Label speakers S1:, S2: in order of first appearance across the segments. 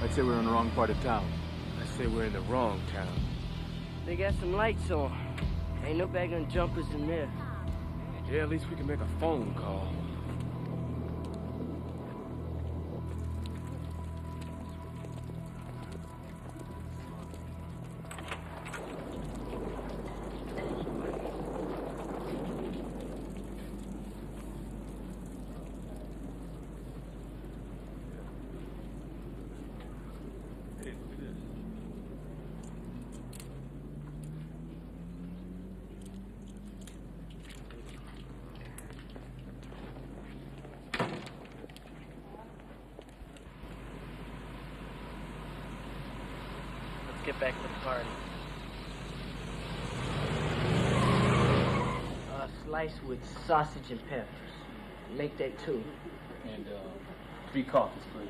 S1: I'd say we're in the wrong part of town.
S2: I say we're in the wrong town.
S3: They got some lights on. Ain't no bag on jumpers in there.
S2: Yeah, at least we can make a phone call.
S3: Get back to the party. Slice with sausage and peppers. Make that 2.
S1: And 3 coffees, please.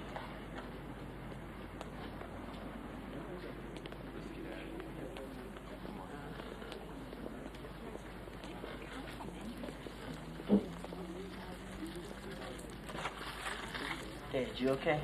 S3: Hey, you okay?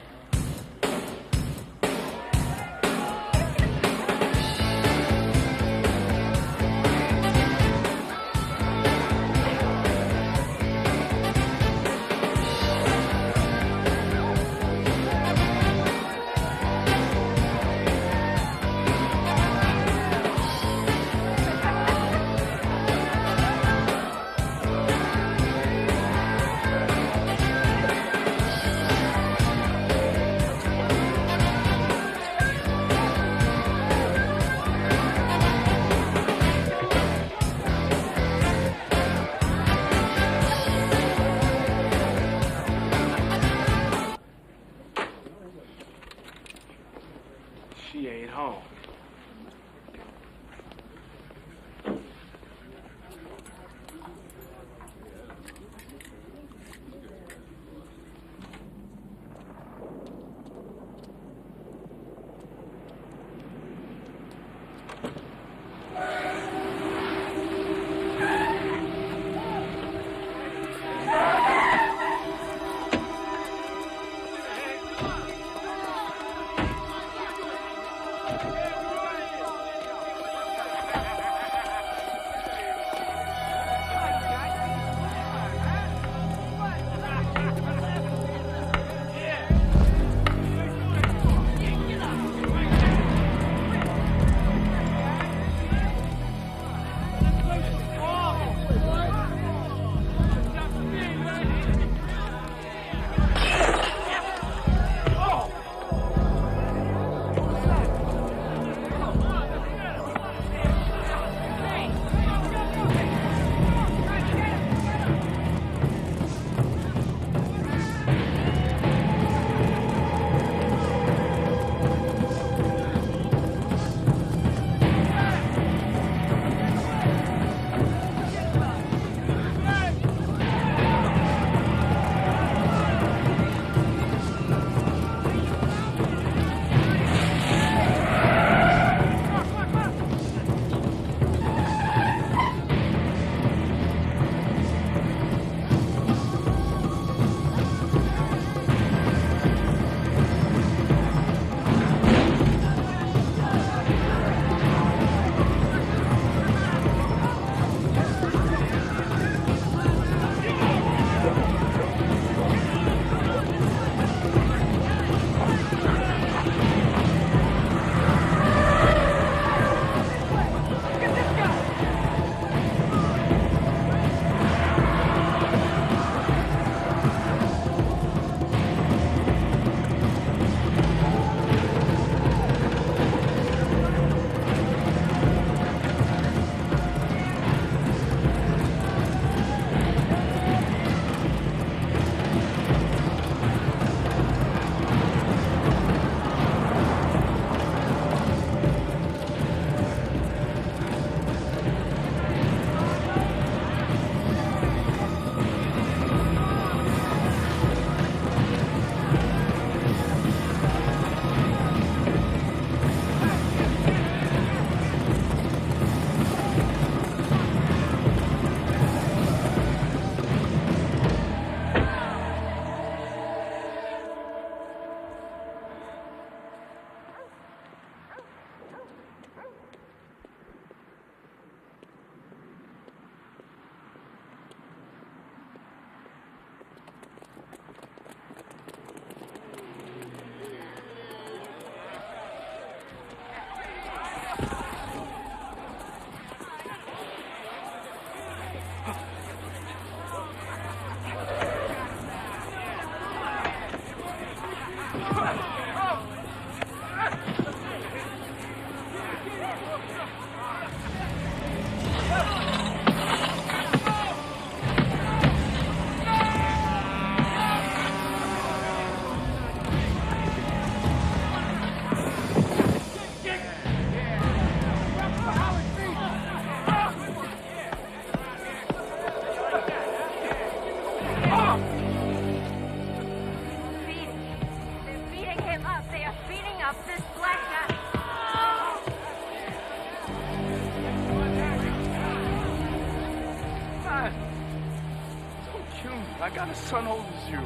S2: I got a son old as you.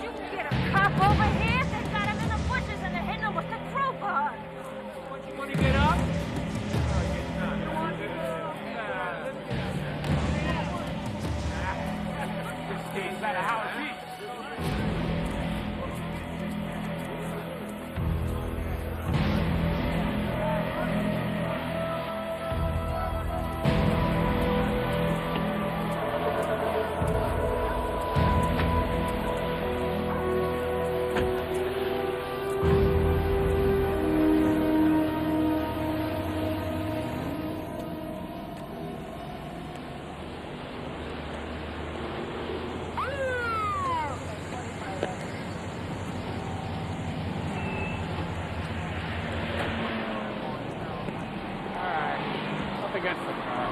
S4: You can get a cop over here. They got him in the bushes and they're hitting him with the crowbar.
S2: You want to get up? This stays out of house east. Against the car.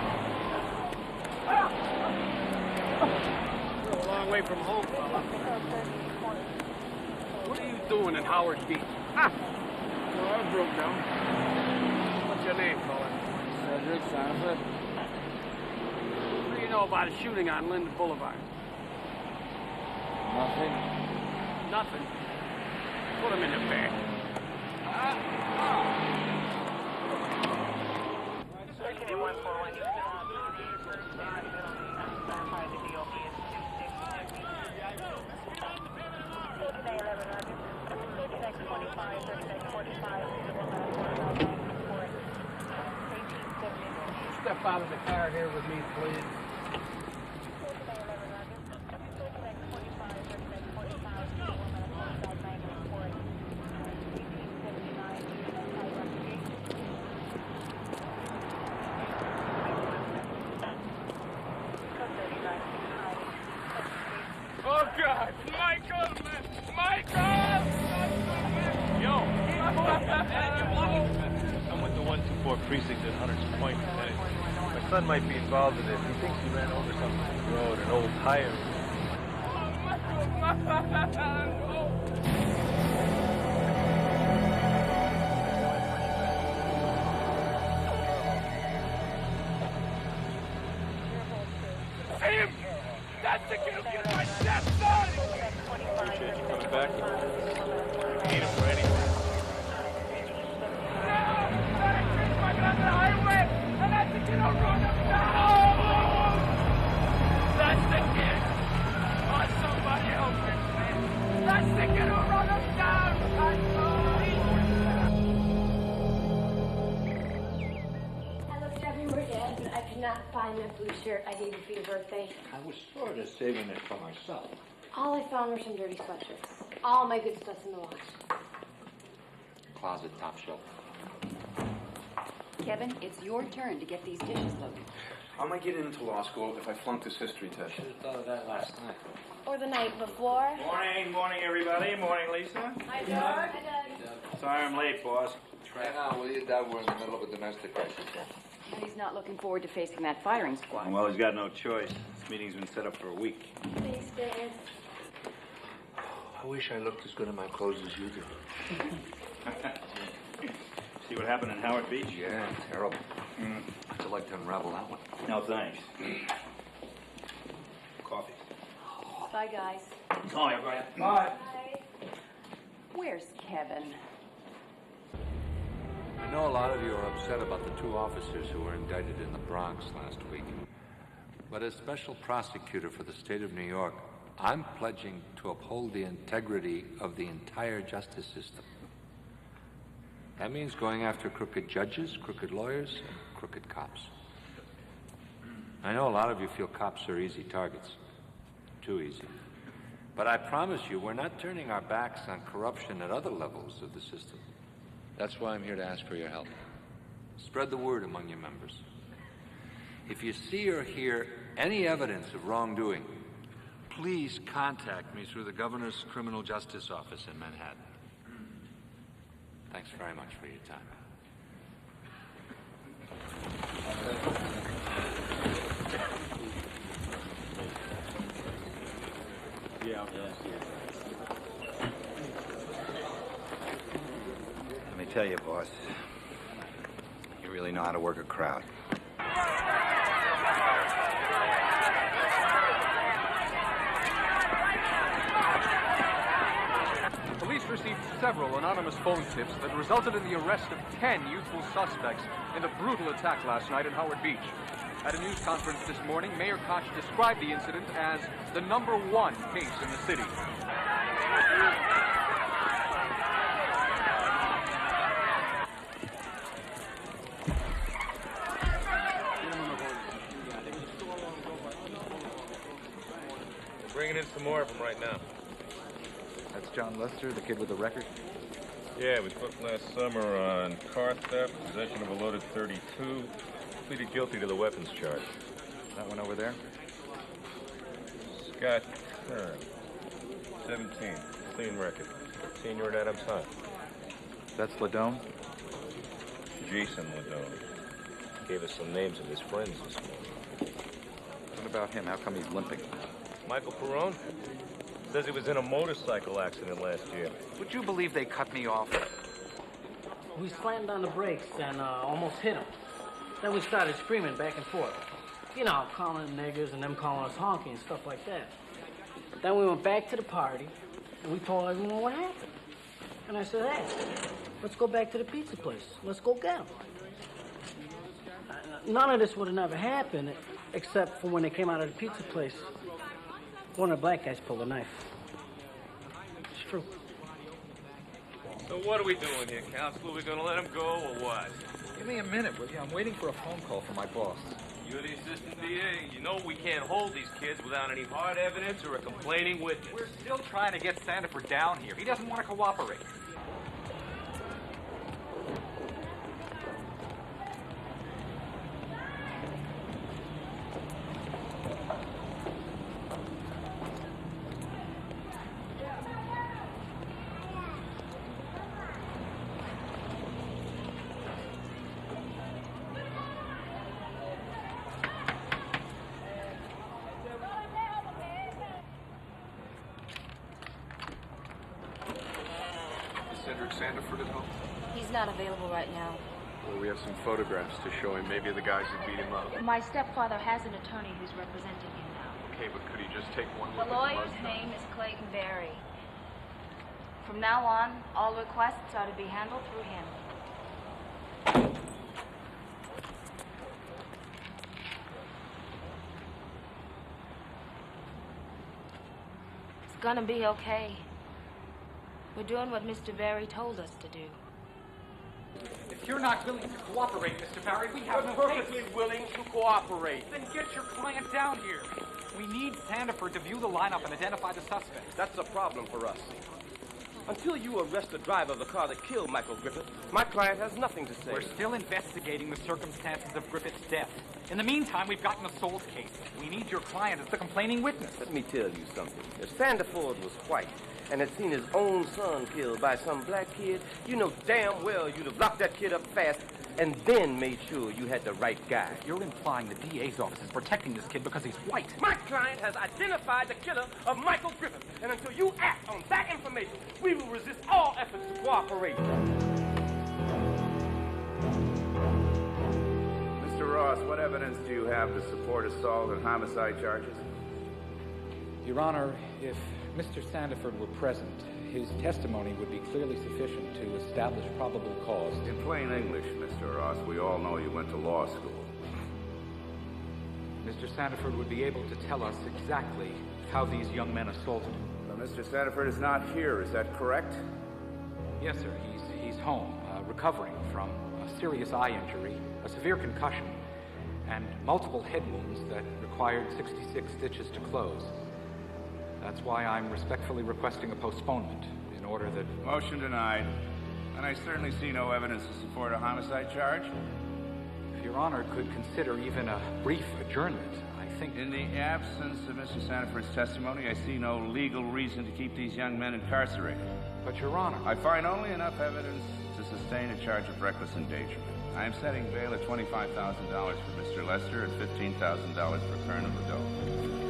S2: We're a long way from home, fella. What are you doing in Howard Beach? Ah! Well, I broke down. What's your name, fella?
S3: Cedric Sanford.
S2: What do you know about a shooting on Linden Boulevard?
S3: Nothing.
S2: Nothing. Put him in the bag. Step out of the car here with me, please. Oh, God! Michael! Michael! Yo!
S5: I'm with the 124 precinct at Hunter's Point. My son might be involved in this. He thinks he ran over something on the road, an old tire.
S2: Him! That's the kid who killed my stepson!
S5: Appreciate you coming back. Need him for anything.
S2: On the highway, and that's the kid who run him down! That's the kid! Oh, somebody help me, man! That's the kid who run him down!
S6: I looked everywhere, Dad, but I could not find that blue shirt I gave you for your birthday.
S7: I was sort of saving it for myself.
S6: All I found were some dirty sweatshirts. All my good stuff's in the wash.
S7: Closet top shelf.
S8: Kevin, it's your turn to get these dishes loaded.
S9: How am I getting into law school if I flunk this history test?
S7: Should have thought of that last night.
S6: Or the night before.
S10: Morning, everybody. Morning, Lisa.
S6: Hi, George. Hi, Doug.
S10: Sorry I'm late, boss.
S7: Hang on, will you, Dad? We're in the middle of a domestic crisis.
S8: He's not looking forward to facing that firing squad.
S10: Well, he's got no choice. This meeting's been set up for a week.
S6: Thanks, Dad.
S7: I wish I looked as good in my clothes as you do.
S10: See what happened in Howard Beach?
S7: Yeah, terrible. I'd like to unravel that one.
S10: No, thanks. Coffee.
S8: Bye, guys.
S10: Oh, you're right.
S6: Bye.
S8: Where's Kevin?
S11: I know a lot of you are upset about the two officers who were indicted in the Bronx last week. But as special prosecutor for the state of New York, I'm pledging to uphold the integrity of the entire justice system. That means going after crooked judges, crooked lawyers, and crooked cops. I know a lot of you feel cops are easy targets. Too easy. But I promise you, we're not turning our backs on corruption at other levels of the system. That's why I'm here to ask for your help. Spread the word among your members. If you see or hear any evidence of wrongdoing, please contact me through the Governor's Criminal Justice Office in Manhattan. Thanks very much for your time.
S10: Yeah.
S9: Let me tell you, boss, you really know how to work a crowd.
S12: Police received several anonymous phone tips that resulted in the arrest of 10 youthful suspects in the brutal attack last night in Howard Beach. At a news conference this morning, Mayor Koch described the incident as the #1 case in the city.
S5: Bringing in some more of them right now.
S13: That's John Lester, the kid with the record?
S5: Yeah, was booked last summer on car theft, possession of a loaded .32, pleaded guilty to the weapons charge.
S13: That one over there?
S5: Scott Kern, 17, clean record. Senior at Adams High.
S13: That's Ladone?
S5: Jason Ladone. Gave us some names of his friends this morning.
S13: What about him? How come he's limping?
S5: Michael Perone? Says he was in a motorcycle accident last year.
S14: Would you believe they cut me off?
S3: We slammed on the brakes and almost hit him. Then we started screaming back and forth. You know, calling them niggers and them calling us honky and stuff like that. Then we went back to the party and we told everyone what happened. And I said, hey, let's go back to the pizza place. Let's go get him. None of this would have never happened except for when they came out of the pizza place. One of the black guys pulled a knife. It's true.
S5: So what are we doing here, Counsel? Are we going to let him go or what?
S13: Give me a minute, will you? I'm waiting for a phone call from my boss.
S5: You're the assistant DA. You know we can't hold these kids without any hard evidence or a complaining witness.
S14: We're still trying to get Sandiford down here. He doesn't want to cooperate.
S13: Sandiford at home?
S4: He's not available right now.
S13: Well, we have some photographs to show him. Maybe the guys who beat him up.
S4: My stepfather has an attorney who's representing him now.
S13: Okay, but could he just take one
S4: The
S13: look at
S4: lawyer's
S13: mugshot?
S4: name is Clayton Berry. From now on, all requests are to be handled through him. It's gonna be okay. We're doing what Mr. Berry told us to do.
S14: If you're not willing to cooperate, Mr. Barry, we have no
S2: perfectly willing to cooperate.
S14: Then get your client down here. We need Sandiford to view the lineup and identify the suspects.
S2: That's a problem for us. Until you arrest the driver of the car that killed Michael Griffith, my client has nothing to say.
S14: We're still investigating the circumstances of Griffith's death. In the meantime, we've got an assault case. We need your client as the complaining witness.
S2: Let me tell you something. If Sandiford was white and had seen his own son killed by some black kid, you know damn well you'd have locked that kid up fast and then made sure you had the right guy.
S14: You're implying the DA's office is protecting this kid because he's white.
S2: My client has identified the killer of Michael Griffith, and until you act on that information, we will resist all efforts to cooperate.
S9: Mr. Ross, what evidence do you have to support assault and homicide charges?
S15: Your Honor, if Mr. Sandiford were present, his testimony would be clearly sufficient to establish probable cause.
S9: In plain English, Mr. Ross, we all know you went to law school.
S15: Mr. Sandiford would be able to tell us exactly how these young men assaulted him.
S9: Well, Mr. Sandiford is not here, is that correct?
S15: Yes, sir. He's home, recovering from a serious eye injury, a severe concussion, and multiple head wounds that required 66 stitches to close. That's why I'm respectfully requesting a postponement in order that...
S9: Motion denied. And I certainly see no evidence to support a homicide charge.
S15: If Your Honor could consider even a brief adjournment, I think...
S9: In the absence of Mr. Sandiford's testimony, I see no legal reason to keep these young men incarcerated.
S15: But, Your Honor...
S9: I find only enough evidence to sustain a charge of reckless endangerment. I am setting bail at $25,000 for Mr. Lester and $15,000 for Kern and Ladone.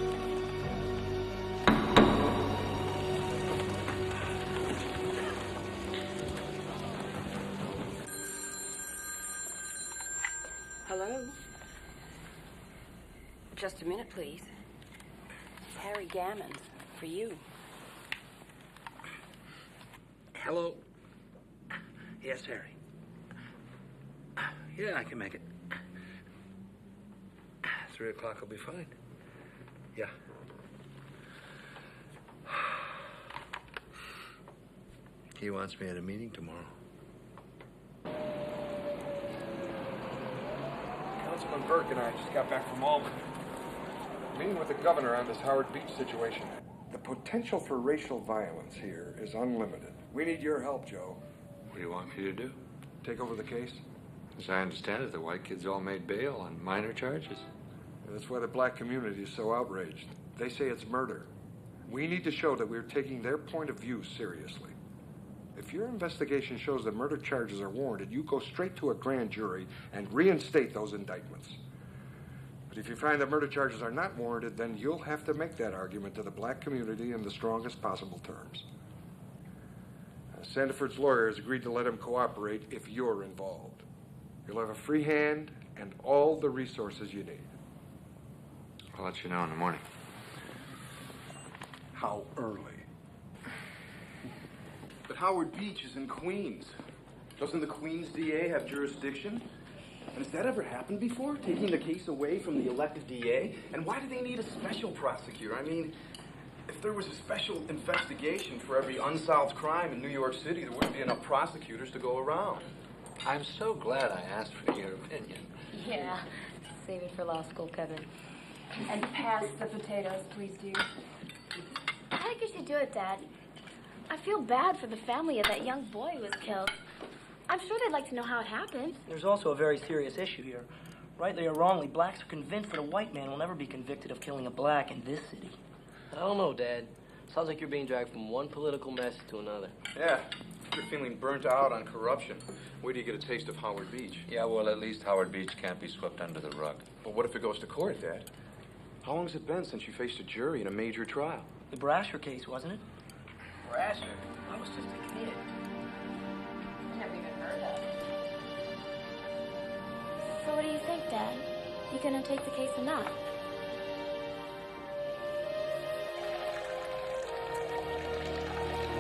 S8: Hello? Just a minute, please. It's Harry Gammons. For you.
S7: Hello? Yes, Harry. Yeah, I can make it. 3 o'clock will be fine. Yeah. He wants me at a meeting tomorrow.
S12: Councilman Burke and I just got back from Albany. Meeting with the governor on this Howard Beach situation. The potential for racial violence here is unlimited. We need your help, Joe.
S11: What do you want me to do?
S12: Take over the case?
S11: As I understand it, the white kids all made bail on minor charges.
S12: That's why the black community is so outraged. They say it's murder. We need to show that we're taking their point of view seriously. If your investigation shows that murder charges are warranted, you go straight to a grand jury and reinstate those indictments. But if you find that murder charges are not warranted, then you'll have to make that argument to the black community in the strongest possible terms. Sandiford's lawyer has agreed to let him cooperate if you're involved. You'll have a free hand and all the resources you need.
S11: I'll let you know in the morning.
S16: How early? But Howard Beach is in Queens. Doesn't the Queens DA have jurisdiction? And has that ever happened before? Taking the case away from the elected DA? And why do they need a special prosecutor? I mean, if there was a special investigation for every unsolved crime in New York City, there wouldn't be enough prosecutors to go around.
S11: I'm so glad I asked for your opinion.
S4: Yeah. Save it for law school, Kevin. And pass the potatoes, please, do.
S6: I think you should do it, Dad. I feel bad for the family of that young boy who was killed. I'm sure they'd like to know how it happened.
S17: There's also a very serious issue here. Rightly or wrongly, blacks are convinced that a white man will never be convicted of killing a black in this city.
S18: I don't know, Dad. Sounds like you're being dragged from one political mess to another.
S16: Yeah, you're feeling burnt out on corruption. Where do you get a taste of Howard Beach?
S11: Yeah, well, at least Howard Beach can't be swept under the rug.
S16: But what if it goes to court, Dad? How long has it been since you faced a jury in a major trial?
S17: The Brasher case, wasn't it?
S8: Brasher?
S17: I was just a kid.
S8: Never even heard of.
S6: So what do you think, Dad? You gonna take the case or not?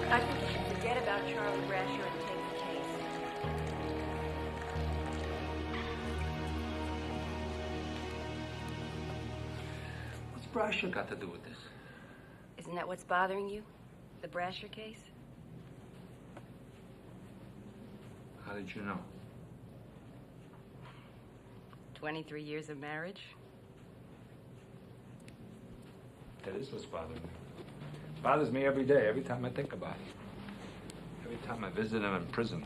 S8: I think you should forget about Charlie Brasher and take the case.
S11: What's Brasher got to do with this?
S8: Isn't that what's bothering you? The Brasher case?
S11: How did you know?
S8: 23 years of marriage?
S11: That is what's bothering me. Bothers me every day, every time I think about it. Every time I visit him in prison.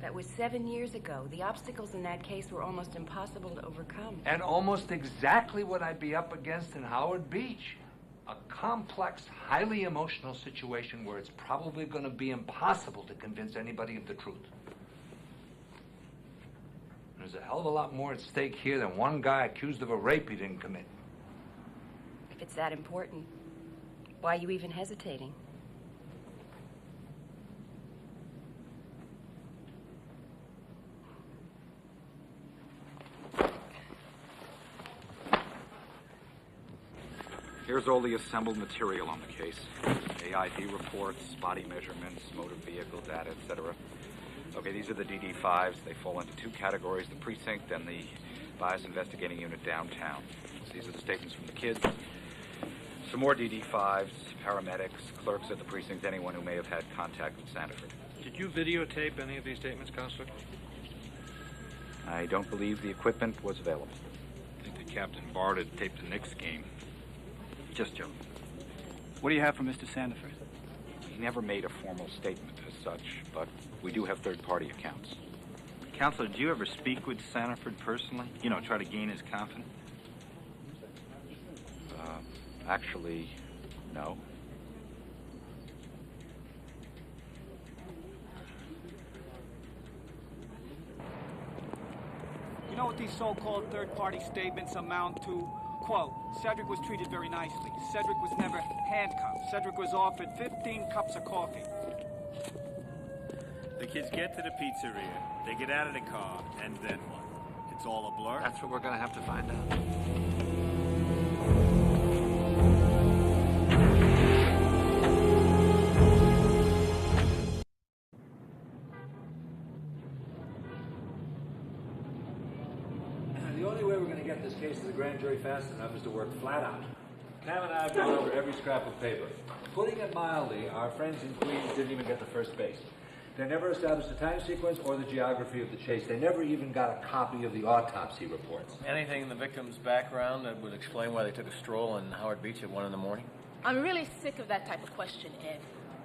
S8: That was 7 years ago. The obstacles in that case were almost impossible to overcome.
S11: And almost exactly what I'd be up against in Howard Beach. A complex, highly emotional situation where it's probably going to be impossible to convince anybody of the truth. There's a hell of a lot more at stake here than one guy accused of a rape he didn't commit.
S8: If it's that important, why are you even hesitating?
S14: Here's all the assembled material on the case. AID reports, body measurements, motor vehicle data, etc. Okay, these are the DD5s. They fall into two categories, the precinct and the bias investigating unit downtown. So these are the statements from the kids. Some more DD5s, paramedics, clerks at the precinct, anyone who may have had contact with Sandiford.
S5: Did you videotape any of these statements, Counselor?
S14: I don't believe the equipment was available.
S5: I think the captain borrowed it to tape the Knicks game.
S14: Just joking.
S19: What do you have from Mr. Sandiford?
S14: He never made a formal statement as such, but we do have third-party accounts.
S19: Counselor, did you ever speak with Sandiford personally? You know, try to gain his confidence?
S14: Actually, no.
S20: You know what these so-called third-party statements amount to? Quote, Cedric was treated very nicely. Cedric was never handcuffed. Cedric was offered 15 cups of coffee.
S21: The kids get to the pizzeria, they get out of the car, and then what? It's all a blur?
S11: That's what we're gonna have to find out.
S22: The only way we're going to get this case to the grand jury fast enough is to work flat out. Cam and I have gone over every scrap of paper. Putting it mildly, our friends in Queens didn't even get to first base. They never established the time sequence or the geography of the chase. They never even got a copy of the autopsy reports.
S5: Anything in the victim's background that would explain why they took a stroll on Howard Beach at 1 in the morning?
S23: I'm really sick of that type of question, Ed.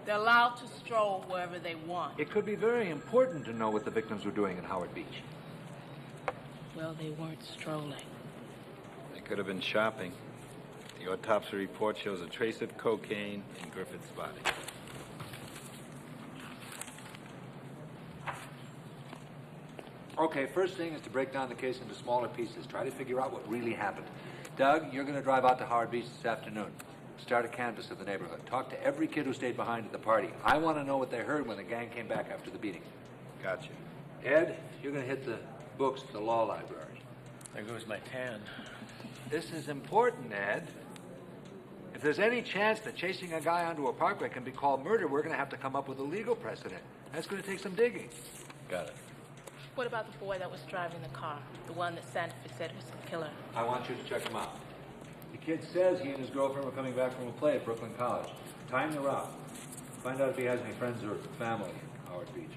S23: They're allowed to stroll wherever they want.
S11: It could be very important to know what the victims were doing at Howard Beach.
S23: Well, they weren't strolling.
S14: They could have been shopping. The autopsy report shows a trace of cocaine in Griffith's body.
S11: Okay, first thing is to break down the case into smaller pieces. Try to figure out what really happened. Doug, you're going to drive out to Howard Beach this afternoon. Start a canvass of the neighborhood. Talk to every kid who stayed behind at the party. I want to know what they heard when the gang came back after the beating.
S14: Gotcha.
S11: Ed, you're going to hit the books at the law library.
S5: There goes my tan.
S11: This is important, Ed. If there's any chance that chasing a guy onto a parkway can be called murder, we're going to have to come up with a legal precedent. That's going to take some digging.
S5: Got it.
S23: What about the boy that was driving the car? The one that Sanford said was the killer?
S11: I want you to check him out. The kid says he and his girlfriend were coming back from a play at Brooklyn College. Time the route. Find out if he has any friends or family in Howard Beach.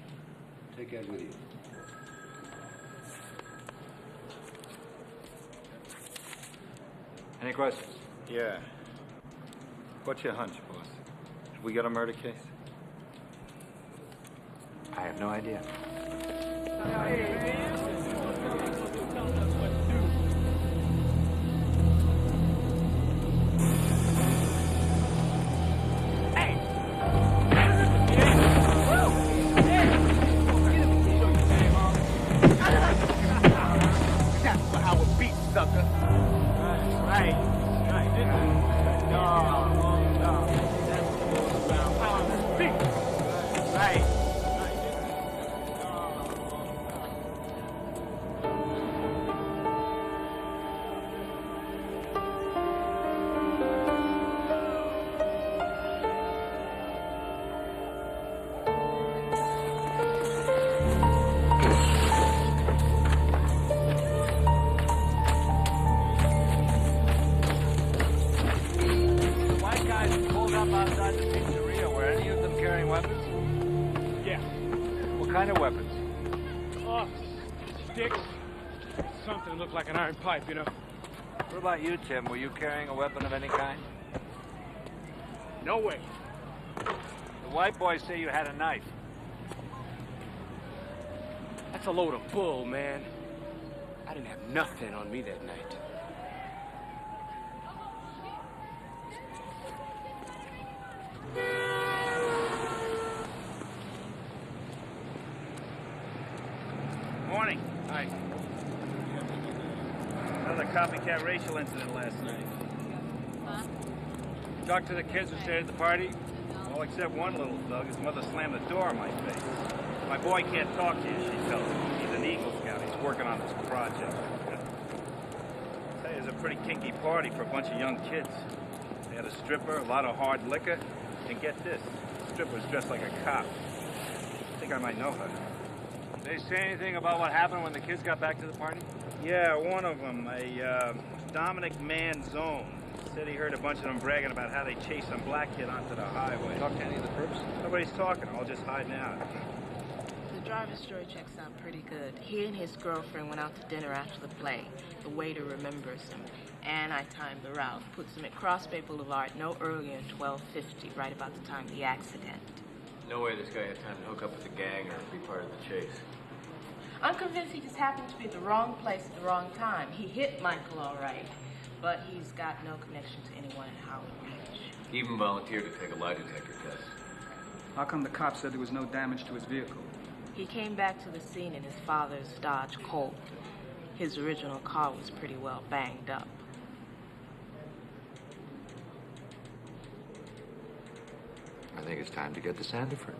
S11: Take Ed with you. Any questions?
S14: Yeah. What's your hunch, boss? Have we got a murder case?
S11: I have no idea.
S2: That's what Howard beat, sucker. Right. No. That's Howard beat. Right.
S22: Outside the pizzeria, were any of them carrying weapons?
S20: Yeah.
S22: What kind of weapons?
S20: Oh, sticks. Something that looked like an iron pipe, you know.
S22: What about you, Tim? Were you carrying a weapon of any kind?
S20: No way.
S22: The white boys say you had a knife.
S20: That's a load of bull, man. I didn't have nothing on me that night.
S10: Morning.
S20: Hi.
S10: Another copycat racial incident last night. Talked to the kids who stayed at the party. All except one little thug. His mother slammed the door in my face. My boy can't talk to you, she tells me. He's an Eagle Scout. He's working on this project. It was a pretty kinky party for a bunch of young kids. They had a stripper, a lot of hard liquor, and get this, the stripper was dressed like a cop. I think I might know her.
S22: Did they say anything about what happened when the kids got back to the party?
S10: Yeah, one of them, a Dominic Manzone, said he heard a bunch of them bragging about how they chased some black kid onto the highway.
S22: Talk to any of the perps?
S10: Nobody's talking, all just hiding out.
S23: The driver's story checks out pretty good. He and his girlfriend went out to dinner after the play. The waiter remembers him. And I timed the route. Puts him at Cross Bay Boulevard no earlier than 12:50, right about the time of the accident.
S5: No way this guy had time to hook up with the gang or be part of the chase.
S23: I'm convinced he just happened to be at the wrong place at the wrong time. He hit Michael all right, but he's got no connection to anyone in Howard Beach.
S5: He even volunteered to take a lie detector test.
S24: How come the cop said there was no damage to his vehicle?
S23: He came back to the scene in his father's Dodge Colt. His original car was pretty well banged up.
S11: I think it's time to get to Sandiford.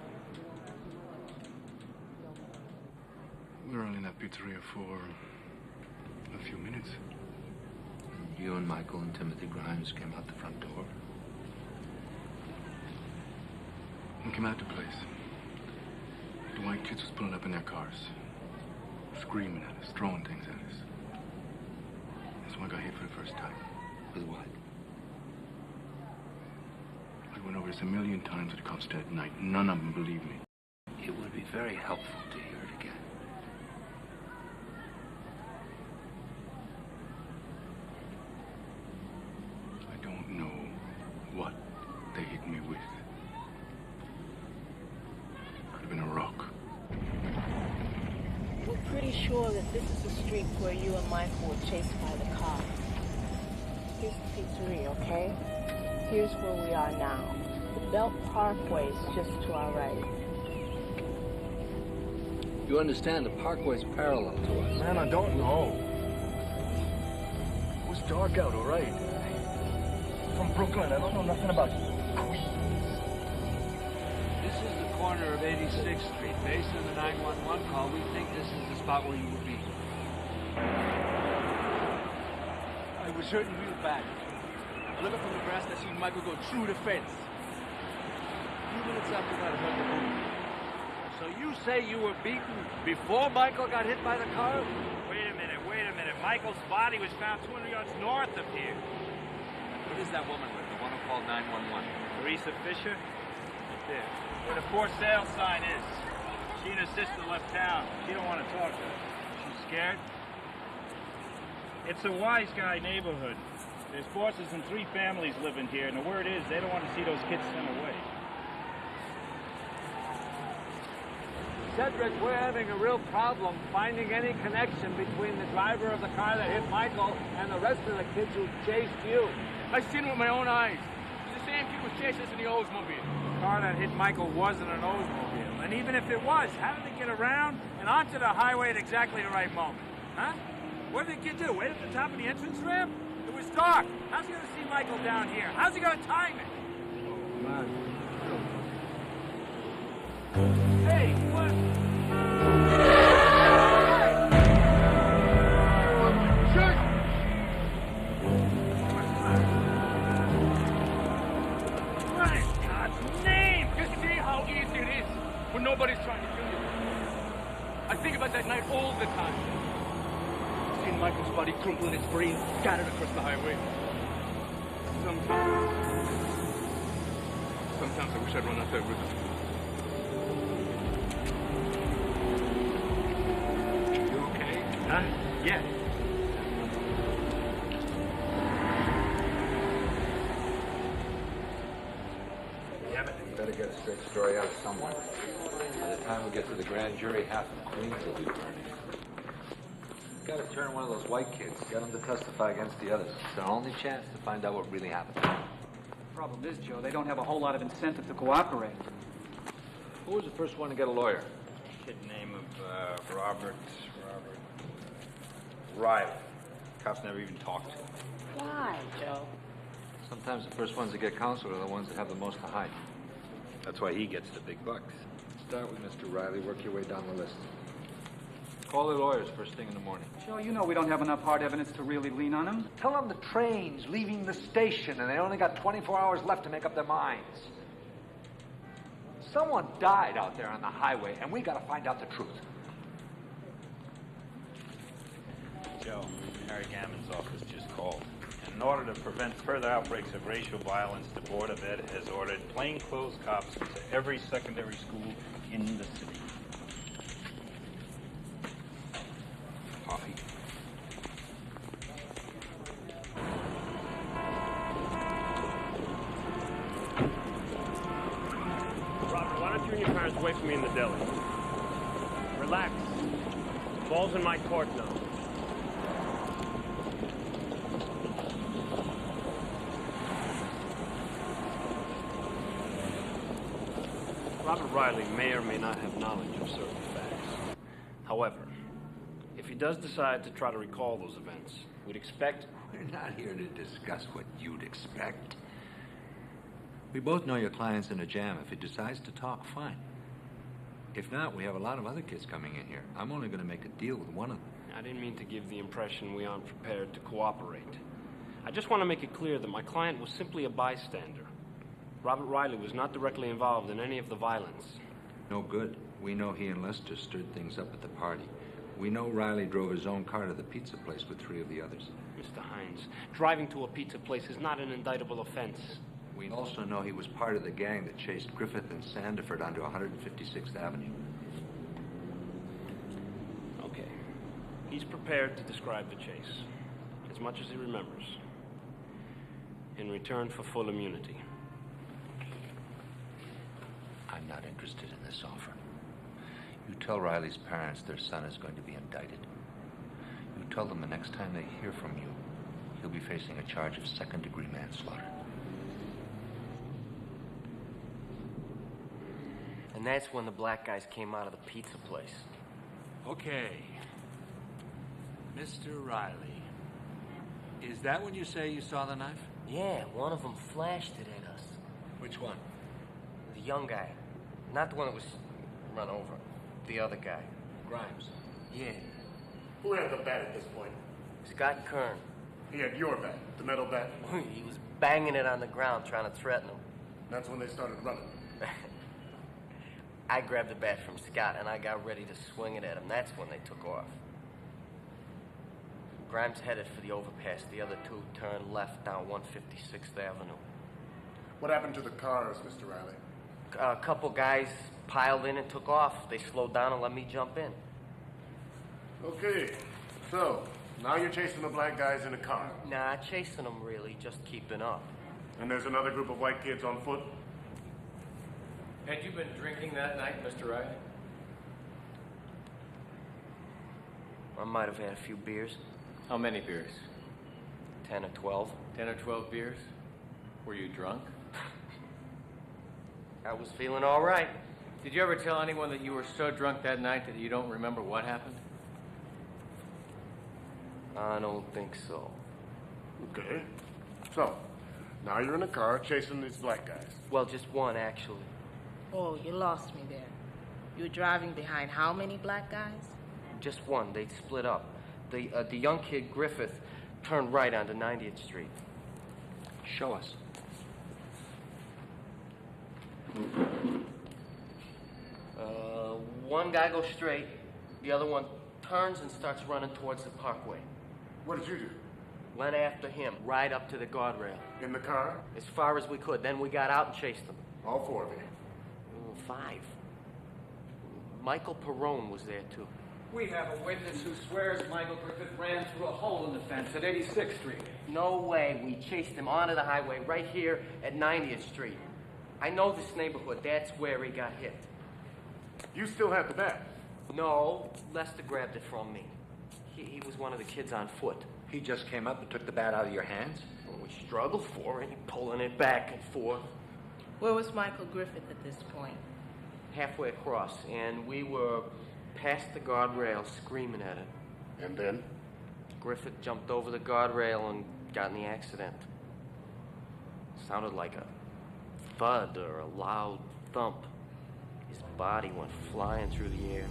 S7: We were only in that pizzeria for A few minutes. And you and Michael and Timothy Grimes came out the front door?
S24: We came out to the place. The white kids was pulling up in their cars. Screaming at us, throwing things at us. That's when I got hit for the first time.
S7: With what?
S24: I went over this a million times with the cops that night. None of them believed me.
S7: It would be very helpful to hear it again.
S24: I don't know what they hit me with. Could have been a rock.
S23: We're pretty sure that this is the street where you and Michael were chased by the car. Here's the pizzeria, okay? Here's where we are now. The Belt Parkway is just to our right.
S11: You understand, the parkway's parallel to us.
S24: Man, I don't know. It was dark out, all right. From Brooklyn, I don't know nothing about
S22: This is the corner of 86th Street. Based on the 911 call, we think this is the spot where you would be.
S20: I was hurting real bad. I look up from the grass and I see Michael go through the fence. A few minutes after that, I heard the boom.
S22: So you say you were beaten before Michael got hit by the car?
S10: Wait a minute. Michael's body was found 200 yards north of here.
S22: What is that woman with, the one who called 911?
S10: Teresa Fisher? Right there. Where the for sale sign is. She and her sister left town. She don't want to talk to us. She's scared? It's a wise guy neighborhood. There's bosses and 3 families living here, and the word is they don't want to see those kids sent away.
S22: Cedric, we're having a real problem finding any connection between the driver of the car that hit Michael and the rest of the kids who chased you.
S20: I seen it with my own eyes. The same kid was chasing us in the Oldsmobile.
S10: The car that hit Michael wasn't an Oldsmobile. And even if it was, how did they get around and onto the highway at exactly the right moment? Huh? What did the kid do? Wait at the top of the entrance ramp? It was dark. How's he going to see Michael down here? How's he going to time it?
S22: Come on.
S10: Hey, what? What in God's name?
S20: Just see how easy it is when nobody's trying to kill you. I think about that night all the time. Seeing Michael's body crumple in its brain, scattered across the highway. Sometimes I wish I'd run out that river.
S10: Huh? Yeah.
S11: We better get a straight story out of someone. By the time we get to the grand jury, half of Queens will be burning. Got to turn one of those white kids. Get them to testify against the others. It's our only chance to find out what really happened.
S15: The problem is, Joe, they don't have a whole lot of incentive to cooperate.
S11: Who was the first one to get a lawyer?
S10: Kid name of Robert Riley. Cops never even talked to him.
S23: Why, Joe?
S11: Sometimes the first ones to get counsel are the ones that have the most to hide.
S10: That's why he gets the big bucks.
S11: Start with Mr. Riley, work your way down the list. Call the lawyers first thing in the morning.
S15: Joe, you know we don't have enough hard evidence to really lean on them.
S11: Tell them the train's leaving the station and they only got 24 hours left to make up their minds. Someone died out there on the highway and we got to find out the truth.
S10: Joe, Harry Gammon's office just called. And in order to prevent further outbreaks of racial violence, the Board of Ed has ordered plainclothes cops to every secondary school in the city. Coffee.
S1: Robert, why don't you and your parents wait for me in the deli? Relax. Ball's in my court now. Robert Riley may or may not have knowledge of certain facts. However, if he does decide to try to recall those events, we'd expect...
S11: We're not here to discuss what you'd expect. We both know your client's in a jam. If he decides to talk, fine. If not, we have a lot of other kids coming in here. I'm only going to make a deal with one of them.
S1: I didn't mean to give the impression we aren't prepared to cooperate. I just want to make it clear that my client was simply a bystander. Robert Riley was not directly involved in any of the violence.
S11: No good. We know he and Lester stirred things up at the party. We know Riley drove his own car to the pizza place with 3 of the others.
S1: Mr. Hines, driving to a pizza place is not an indictable offense.
S11: We also know he was part of the gang that chased Griffith and Sandiford onto 156th Avenue.
S1: Okay. He's prepared to describe the chase, as much as he remembers, in return for full immunity.
S7: I'm not interested in this offer. You tell Riley's parents their son is going to be indicted. You tell them the next time they hear from you, he'll be facing a charge of second-degree manslaughter.
S18: And that's when the black guys came out of the pizza place.
S22: Okay. Mr. Riley. Is that when you say you saw the knife?
S18: Yeah, one of them flashed it at us.
S22: Which one?
S18: The young guy. Not the one that was run over. The other guy.
S22: Grimes.
S18: Yeah.
S3: Who had the bat at this point?
S18: Scott Kern.
S3: He had your bat, the metal bat?
S18: He was banging it on the ground, trying to threaten him.
S3: That's when they started running.
S18: I grabbed the bat from Scott, and I got ready to swing it at him. That's when they took off. Grimes headed for the overpass. The other 2 turned left down 156th Avenue.
S3: What happened to the cars, Mr. Riley?
S18: A couple guys piled in and took off. They slowed down and let me jump in.
S3: Okay, so now you're chasing the black guys in a car.
S18: Nah, chasing them really, just keeping up.
S3: And there's another group of white kids on foot?
S12: Had you been drinking that night, Mr. Riley?
S18: I might have had a few beers.
S12: How many beers?
S18: 10 or 12.
S12: 10 or 12 beers? Were you drunk?
S18: I was feeling all right.
S12: Did you ever tell anyone that you were so drunk that night that you don't remember what happened?
S18: I don't think so.
S3: Okay. So, now you're in a car chasing these black guys.
S18: Well, just one, actually.
S23: Oh, you lost me there. You were driving behind how many black guys?
S18: Just one. They'd split up. The young kid, Griffith, turned right onto 90th Street.
S11: Show us.
S18: One guy goes straight. The other one turns and starts running towards the parkway.
S3: What did you do?
S18: Went after him, right up to the guardrail.
S3: In the car?
S18: As far as we could. Then we got out and chased them.
S3: All 4 of you?
S18: 5. Michael Perrone was there, too.
S15: We have a witness who swears Michael Griffith ran through a hole in the fence at 86th Street.
S18: No way. We chased him onto the highway right here at 90th Street. I know this neighborhood. That's where he got hit.
S3: You still have the bat?
S18: No. Lester grabbed it from me. He was one of the kids on foot.
S11: He just came up and took the bat out of your hands?
S18: Well, we struggled for it, pulling it back and forth.
S23: Where was Michael Griffith at this point?
S18: Halfway across, and we were past the guardrail screaming at him.
S3: And then?
S18: Griffith jumped over the guardrail and got in the accident. Sounded like a thud or a loud thump. His body went flying through the air.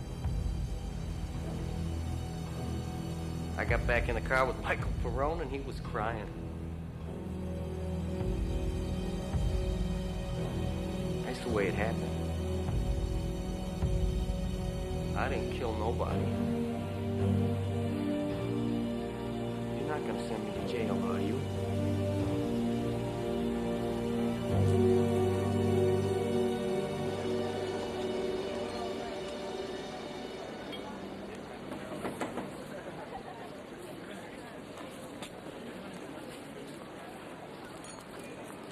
S18: I got back in the car with Michael Perrone, and he was crying. That's the way it happened. I didn't kill nobody. You're not gonna send me to jail, are you?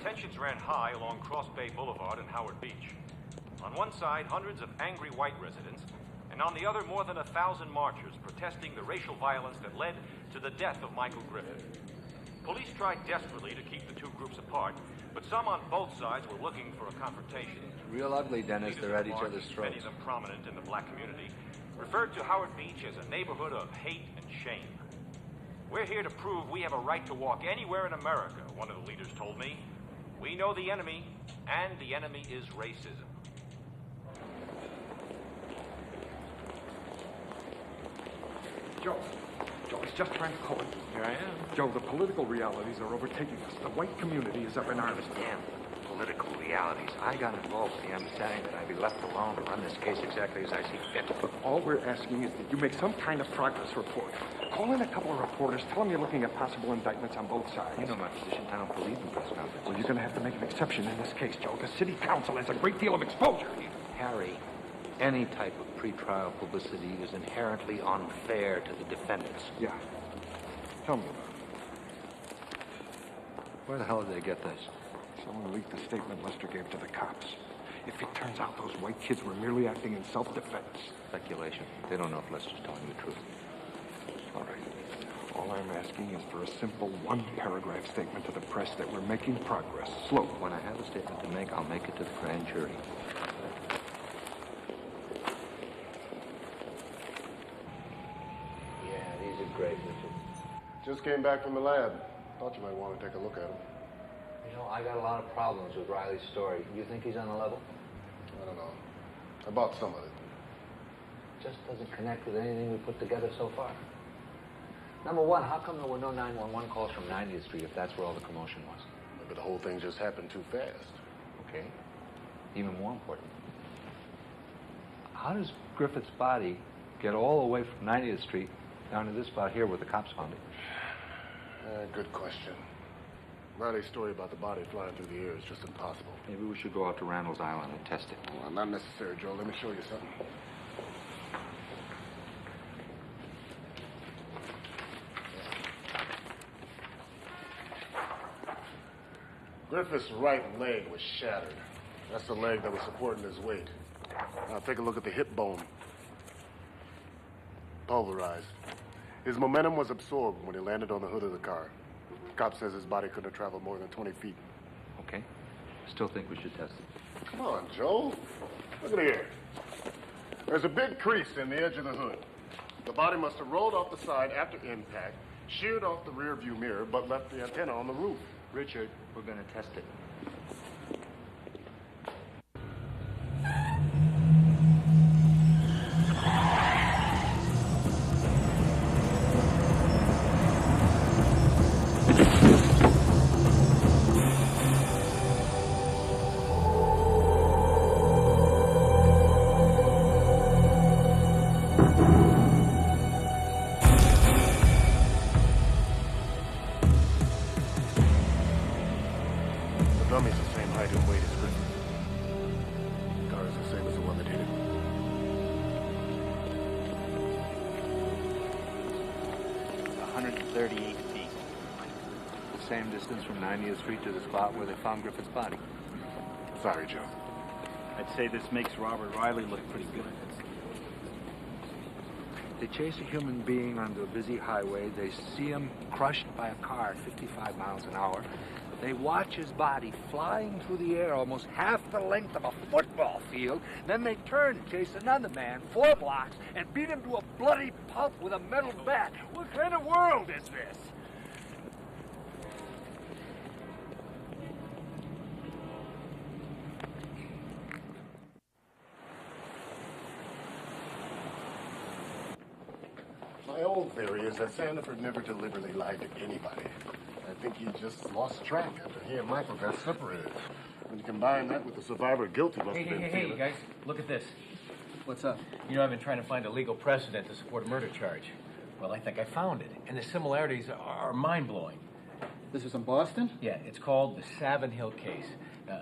S9: Tensions ran high along Cross Bay Boulevard and Howard Beach. On one side, hundreds of angry white residents, and on the other, more than 1,000 marchers protesting the racial violence that led to the death of Michael Griffith. Police tried desperately to keep the 2 groups apart, but some on both sides were looking for a confrontation.
S11: Real ugly, Dennis. They're at each other's throats.
S9: Many of them prominent in the black community, referred to Howard Beach as a neighborhood of hate and shame. We're here to prove we have a right to walk anywhere in America, one of the leaders told me. We know the enemy, and the enemy is racism.
S3: Joe.
S12: Joe, it's just tranquility.
S4: Here I am.
S12: Joe, the political realities are overtaking us. The white community is up in arms.
S7: Damn political realities. I got involved with the understanding that I'd be left alone to run this case exactly as I see fit.
S12: But all we're asking is that you make some kind of progress report. Call in a couple of reporters. Tell them you're looking at possible indictments on both sides.
S7: You know my position. I don't believe in press conferences.
S12: Well, you're going to have to make an exception in this case, Joe. The city council has a great deal of exposure.
S7: Harry, any type of pretrial publicity is inherently unfair to the defendants.
S12: Yeah. Tell me about it.
S7: Where the hell did they get this?
S12: Someone leaked the statement Lester gave to the cops. If it turns out those white kids were merely acting in self-defense.
S7: Speculation. They don't know if Lester's telling the truth.
S12: All right. All I'm asking is for a simple one-paragraph statement to the press that we're making progress. Slow.
S7: When I have a statement to make, I'll make it to the grand jury. Yeah, these are great, Richard.
S3: Just came back from the lab. Thought you might want to take a look at them.
S7: You know, I got a lot of problems with Riley's story. You think he's on the level?
S3: I don't know. About some of it.
S7: Just doesn't connect with anything we put together so far. Number one, how come there were no 911 calls from 90th Street if that's where all the commotion was?
S3: Maybe the whole thing just happened too fast.
S7: Okay. Even more important, how does Griffith's body get all the way from 90th Street down to this spot here where the cops found it?
S3: Good question. Riley's story about the body flying through the air is just impossible.
S7: Maybe we should go out to Randall's Island and test it.
S3: Well, not necessary, Joe. Let me show you something. Griffith's right leg was shattered. That's the leg that was supporting his weight. Now take a look at the hip bone. Pulverized. His momentum was absorbed when he landed on the hood of the car. Cop says his body couldn't have traveled more than 20 feet.
S7: Okay. Still think we should test it.
S3: Come on, Joe. Look at here. There's a big crease in the edge of the hood. The body must have rolled off the side after impact, sheared off the rear view mirror, but left the antenna on the roof.
S7: Richard, we're going to test it.
S3: Dummy's the same height and weight as Griffith. The car is the same as the one that hit him.
S7: It's 138 feet. The same distance from 90th Street to the spot where they found Griffith's body.
S3: Sorry, Joe.
S10: I'd say this makes Robert Riley look pretty good.
S7: They chase a human being onto a busy highway. They see him crushed by a car at 55 miles an hour. They watch his body flying through the air almost half the length of a football field. Then they turn and chase another man 4 blocks and beat him to a bloody pulp with a metal bat. What kind of world is this?
S3: My old theory is that Sandiford never deliberately lied to anybody. I think he just lost track after he and Michael got separated. When you combine that with the survivor guilt he must have been feeling.
S13: Hey, guys, look at this.
S17: What's up?
S13: You know, I've been trying to find a legal precedent to support a murder charge. Well, I think I found it, and the similarities are mind-blowing.
S17: This is in Boston?
S13: Yeah, it's called the Savin Hill case.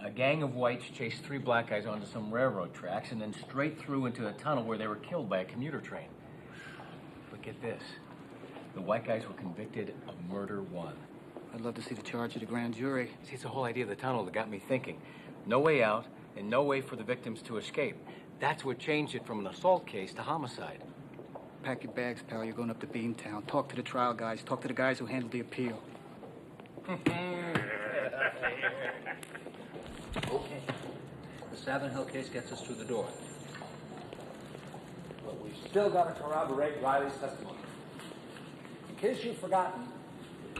S13: A gang of whites chased 3 black guys onto some railroad tracks and then straight through into a tunnel where they were killed by a commuter train. But get this. The white guys were convicted of murder 1.
S17: I'd love to see the charge of the grand jury.
S13: See, it's the whole idea of the tunnel that got me thinking. No way out and no way for the victims to escape. That's what changed it from an assault case to homicide.
S17: Pack your bags, pal. You're going up to Beantown. Talk to the trial guys. Talk to the guys who handled the appeal.
S7: Okay. The Savin Hill case gets us through the door.
S22: But we've still got to corroborate Riley's testimony. In case you've forgotten,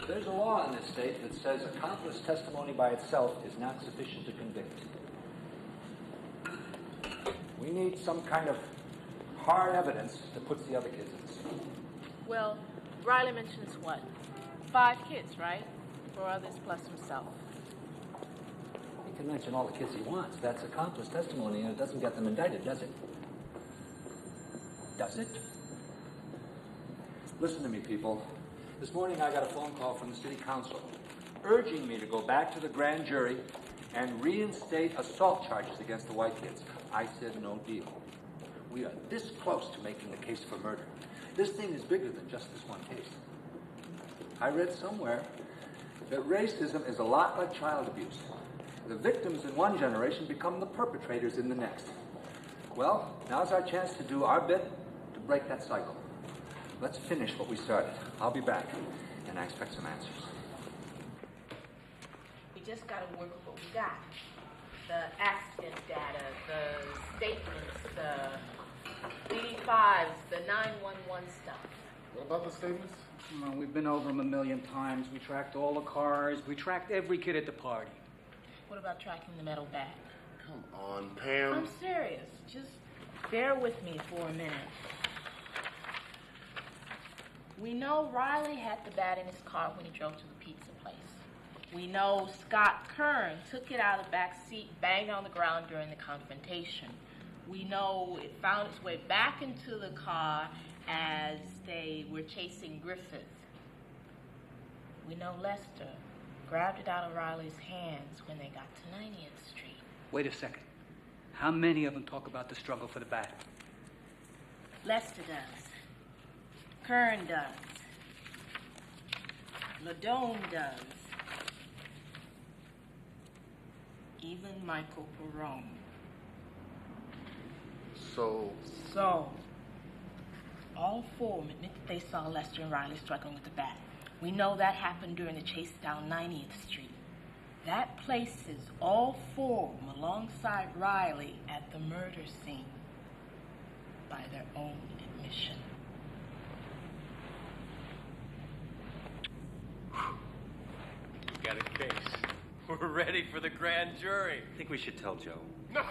S22: there's a law in this state that says accomplice testimony by itself is not sufficient to convict. We need some kind of hard evidence that puts the other kids in the suit.
S23: Well, Riley mentions what? 5 kids, right? 4 others plus himself.
S22: He can mention all the kids he wants. That's accomplice testimony, and it doesn't get them indicted, does it? Does it? Listen to me, people. This morning I got a phone call from the city council urging me to go back to the grand jury and reinstate assault charges against the white kids. I said no deal. We are this close to making the case for murder. This thing is bigger than just this one case. I read somewhere that racism is a lot like child abuse. The victims in one generation become the perpetrators in the next. Well, now's our chance to do our bit to break that cycle. Let's finish what we started. I'll be back, and I expect some answers.
S23: We just got to work with what we got. The accident data, the statements, the DD5s, the 911 stuff.
S3: What about the statements?
S20: Well, we've been over them a million times. We tracked all the cars. We tracked every kid at the party.
S23: What about tracking the metal bag?
S3: Come on, Pam.
S23: I'm serious. Just bear with me for a minute. We know Riley had the bat in his car when he drove to the pizza place. We know Scott Kern took it out of the back seat, banged on the ground during the confrontation. We know it found its way back into the car as they were chasing Griffith. We know Lester grabbed it out of Riley's hands when they got to 90th Street.
S20: Wait a second. How many of them talk about the struggle for the bat?
S23: Lester does. Kern does. Ladone does. Even Michael Perone.
S3: So,
S23: all 4 admit that they saw Lester and Riley struggling with the bat. We know that happened during the chase down 90th Street. That places all 4 of them alongside Riley at the murder scene by their own admission.
S13: We got a case. We're ready for the grand jury.
S5: I think we should tell Joe.
S2: No!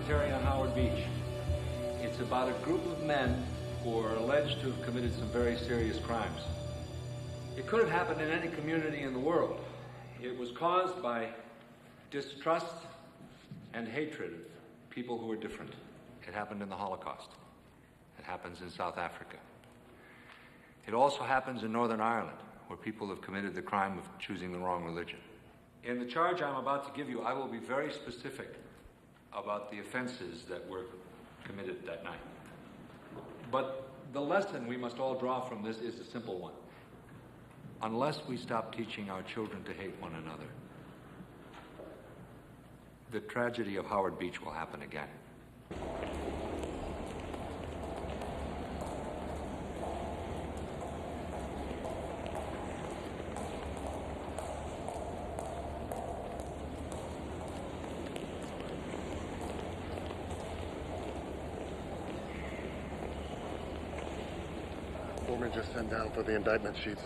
S22: On Howard Beach. It's about a group of men who are alleged to have committed some very serious crimes. It could have happened in any community in the world. It was caused by distrust and hatred of people who are different.
S7: It happened in the Holocaust. It happens in South Africa. It also happens in Northern Ireland, where people have committed the crime of choosing the wrong religion.
S22: In the charge I'm about to give you, I will be very specific about the offenses that were committed that night. But the lesson we must all draw from this is a simple one.
S7: Unless we stop teaching our children to hate one another, the tragedy of Howard Beach will happen again.
S3: Foreman just sent down for the indictment sheets.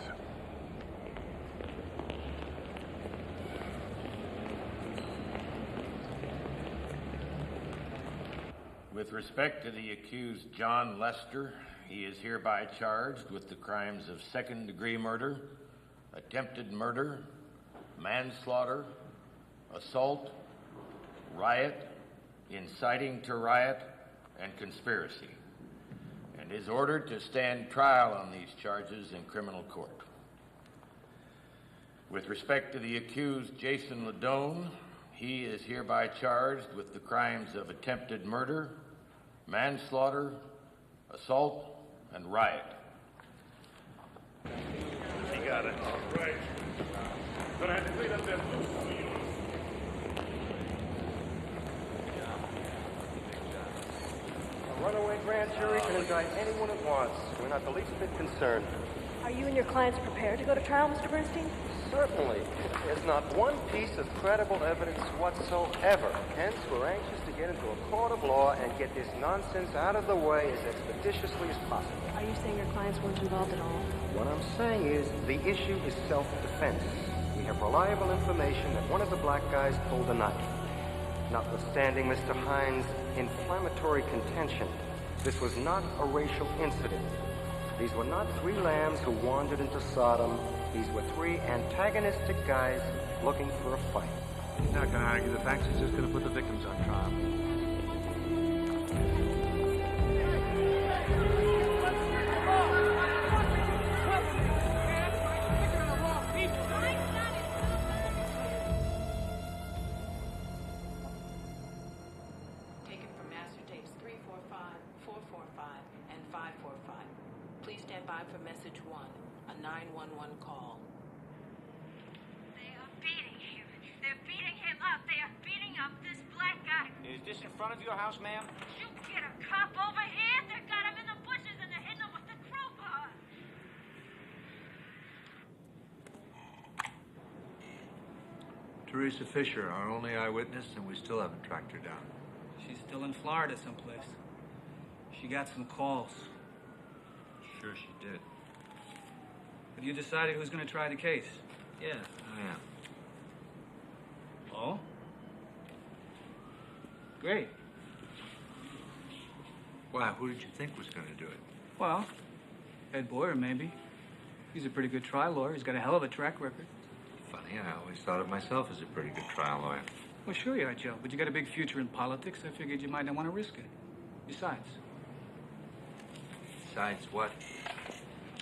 S4: With respect to the accused John Lester, he is hereby charged with the crimes of second-degree murder, attempted murder, manslaughter, assault, riot, inciting to riot, and conspiracy, and is ordered to stand trial on these charges in criminal court. With respect to the accused Jason Ladone, he is hereby charged with the crimes of attempted murder, manslaughter, assault, and riot.
S3: He got it. All right. Gonna have to clean up that loose.
S6: runaway grand jury can indict anyone it wants. We're not the least bit concerned.
S8: Are you and your clients prepared to go to trial, Mr. Bernstein?
S6: Certainly. There's not one piece of credible evidence whatsoever. Hence, we're anxious to get into a court of law and get this nonsense out of the way as expeditiously as possible.
S8: Are you saying your clients weren't involved at all?
S6: What I'm saying is, the issue is self-defense. We have reliable information that one of the black guys pulled a knife. Notwithstanding Mr. Hines' inflammatory contention, this was not a racial incident. These were not three lambs who wandered into Sodom. These were three antagonistic guys looking for a fight.
S22: He's not going to argue the facts. He's just going to put the victims on trial.
S16: Taken from master tapes 345, 445, and 545. Please stand by for message 1, a 911 call.
S21: They are beating him. They're beating him up. They are beating up this black guy.
S9: Is this in front of your house, ma'am?
S21: You get a cop over here. They got him in the bushes and they're hitting him with the crowbar.
S22: Teresa Fisher, our only eyewitness, and we still haven't tracked her down.
S20: She's still in Florida someplace. She got some calls.
S22: Sure she did.
S20: Have you decided who's going to try the case?
S22: Yeah, I am.
S20: Oh? Great.
S22: Why, who did you think was going to do it?
S20: Well, Ed Boyer, maybe. He's a pretty good trial lawyer. He's got a hell of a track record.
S22: Funny, I always thought of myself as a pretty good trial lawyer.
S20: Well, sure you are, Joe, but you got a big future in politics. I figured you might not want to risk it. Besides.
S22: Besides what?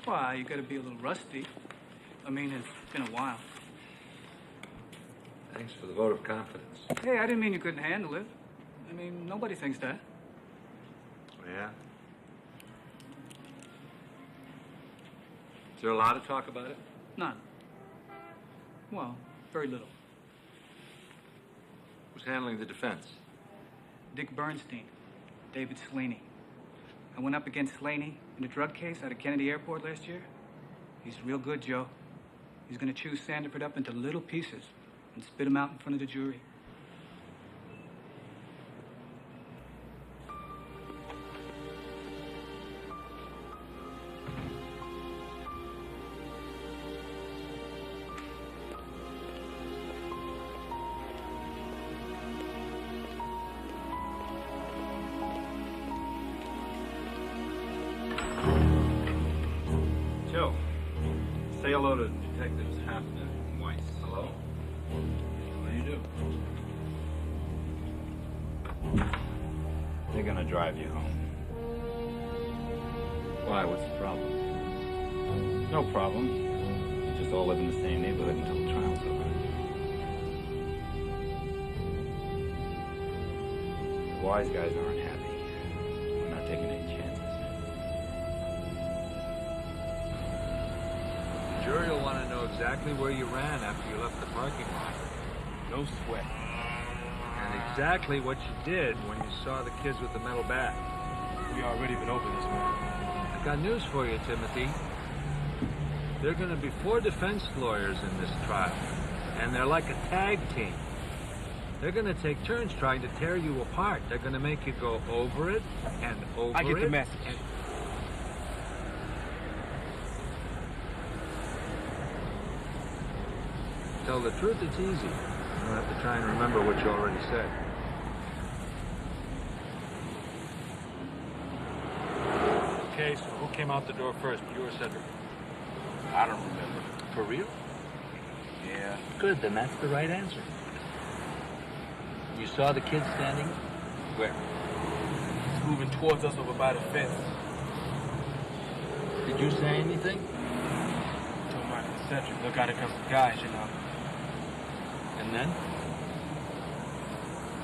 S20: Well, you got to be a little rusty. I mean, it's been a while.
S22: Thanks for the vote of confidence.
S20: Hey, I didn't mean you couldn't handle it. I mean, nobody thinks that.
S22: Yeah? Is there a lot of talk about it?
S20: None. Well, very little.
S22: Who's handling the defense?
S20: Dick Bernstein, David Slaney. I went up against Slaney in a drug case out of Kennedy Airport last year. He's real good, Joe. He's going to chew Sandiford up into little pieces and spit him out in front of the jury.
S10: Joe, say hello to Detectives Hafner and Weiss. Hello? What do you do? They're gonna drive you home. Why? What's the problem? No problem. You just all live in the same neighborhood until the trial's over. The wise guys aren't happy. We're not taking any chances.
S22: The jury will want to know exactly where you ran after you left the parking lot.
S10: No sweat.
S22: And exactly what you did when you saw the kids with the metal bat.
S10: We already been over this, man.
S22: I've got news for you, Timothy. There are going to be 4 defense lawyers in this trial, and they're like a tag team. They're going to take turns trying to tear you apart. They're going to make you go over it and over it.
S10: I get the message.
S22: Tell the truth, it's easy. You don't have to try and remember what you already said.
S10: Okay, so who came out the door first, you or Cedric?
S22: I don't remember.
S10: For real?
S22: Yeah. Good, then that's the right answer. You saw the kids standing? Where?
S10: He's moving towards us over by the fence.
S22: Did you say anything?
S10: Told Michael and Cedric, look out, here comes the guys, you know.
S22: And then?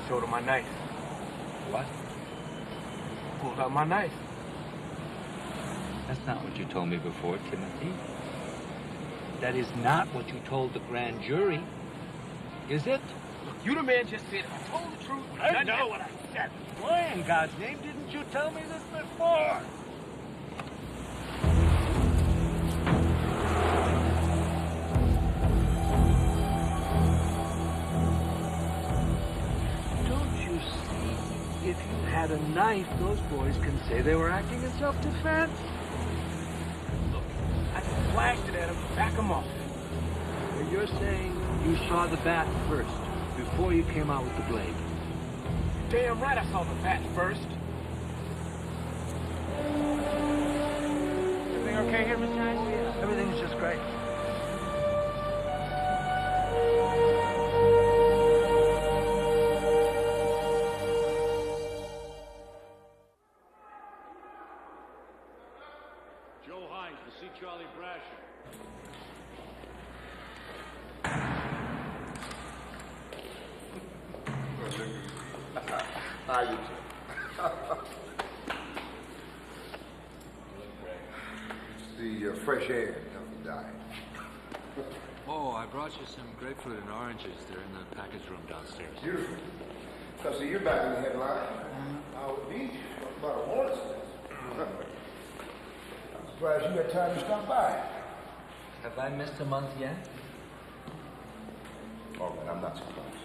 S10: Showed him my knife.
S22: What?
S10: Pulled out my knife.
S22: That's not what you told me before, Timothy. That is not what you told the grand jury, is it?
S10: Look, you the man just said if I told the truth, I know what I
S2: shit? Why in God's name didn't you tell me this before? Don't you see? If you had a knife, those boys can say they were acting in self-defense. Look, I flashed it at them to back them off. So you're saying you saw the bat first, before you came out with the blade? Damn right I saw the bat first. Everything okay here, Mr. Hines? Everything's just great.
S1: Joe Hines to see Charlie Brasher.
S14: How you doing? The fresh air of the diet.
S11: Oh, I brought you some grapefruit and oranges. They're in the package room downstairs.
S14: Beautiful. So you're back in the headline. Howard Beach. Talk about a warrant. I'm surprised you had time to stop by.
S13: Have I missed a month yet?
S14: Oh, man, I'm not surprised.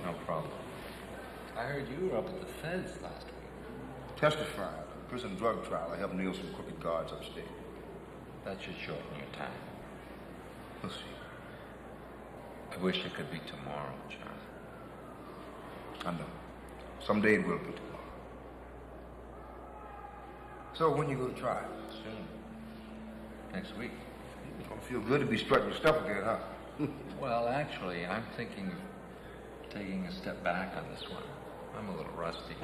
S13: No problem. I heard you were up at the feds last week.
S14: Testified in a prison drug trial. I helped nail some crooked guards upstate.
S13: That should shorten your time.
S14: We'll see.
S13: I wish it could be tomorrow, John.
S14: I know. Someday it will be tomorrow. So when you go to trial?
S13: Soon. Next week.
S14: Don't feel good to be strutting your stuff again, huh?
S13: Well, actually, I'm thinking of taking a step back on this one. I'm a little rusty.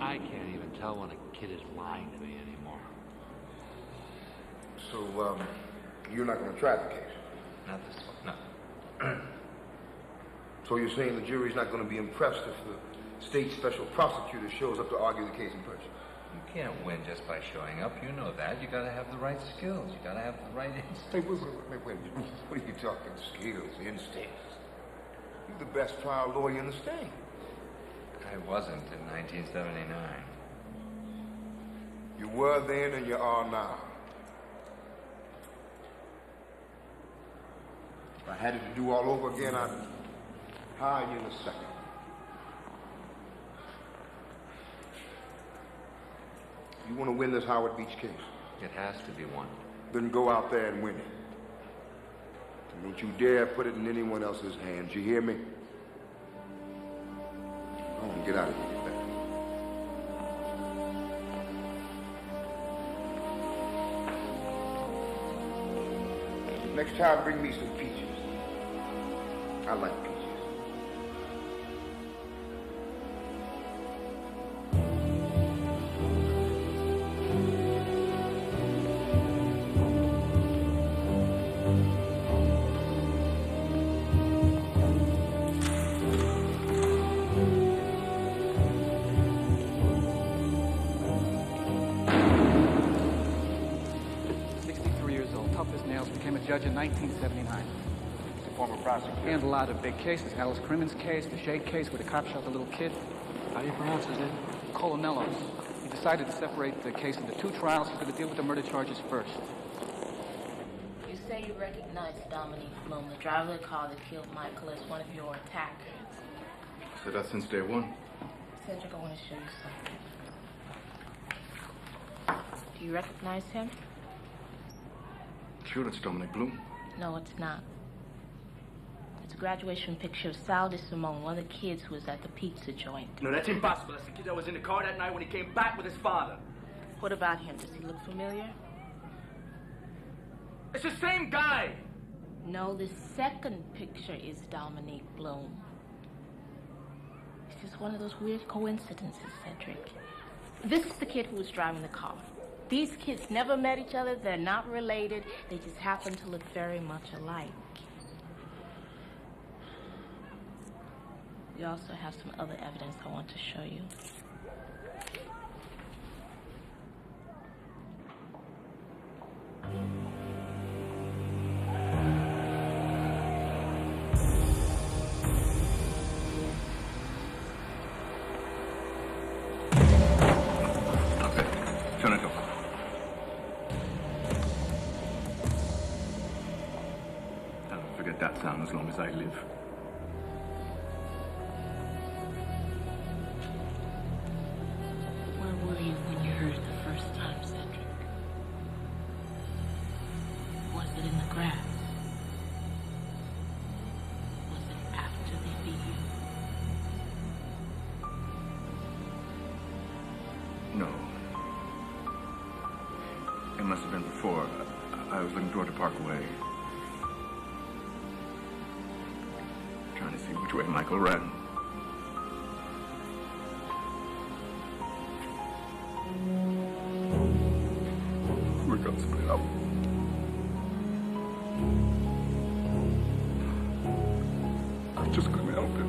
S11: I can't even tell when a kid is lying to me anymore.
S14: So, you're not going to try the case?
S13: Not this one, no.
S14: So you're saying the jury's not going to be impressed if the state special prosecutor shows up to argue the case in person?
S13: You can't win just by showing up. You know that. You got to have the right skills. You got to have the right instincts.
S14: Hey, wait. What are you talking? Skills, instincts? You're the best trial lawyer in the state.
S13: I wasn't in 1979.
S14: You were then and you are now. If I had it to do all over again, I'd hire you in a second. You want to win this Howard Beach case?
S13: It has to be won.
S14: Then go out there and win it. And don't you dare put it in anyone else's hands. You hear me? Go on, get out of here. Get back. Next time, bring me some peaches. I like peaches.
S20: Judge in 1979.
S1: Former prosecutor.
S20: Handled a lot of big cases. Alice Crimmins case, the Shea case where the cop shot the little kid.
S11: How do you pronounce his name?
S20: Colonellos. He decided to separate the case into two trials. He's going to deal with the murder charges first.
S16: You say you recognize Dominique Bloom, the driver of the car that killed Michael, as one of your attackers.
S1: Said that since day one.
S16: Cedric, I want to show you something. Do you recognize him?
S1: Sure, it's Dominic Bloom.
S16: No, it's not. It's a graduation picture of Sal DeSimone, one of the kids who was at the pizza joint.
S19: No, that's impossible. That's the kid that was in the car that night when he came back with his father.
S16: What about him? Does he look familiar?
S19: It's the same guy!
S16: No, the second picture is Dominique Bloom. It's just one of those weird coincidences, Cedric. This is the kid who was driving the car. These kids never met each other. They're not related. They just happen to look very much alike. We also have some other evidence I want to show you.
S1: I live.
S16: Where were you when you heard it the first time, Cedric? Was it in the grass? Was it after they beat you?
S1: No. It must have been before. I was looking toward the Parkway. Trying to see which way Michael ran. We're gonna split up. I just couldn't help it.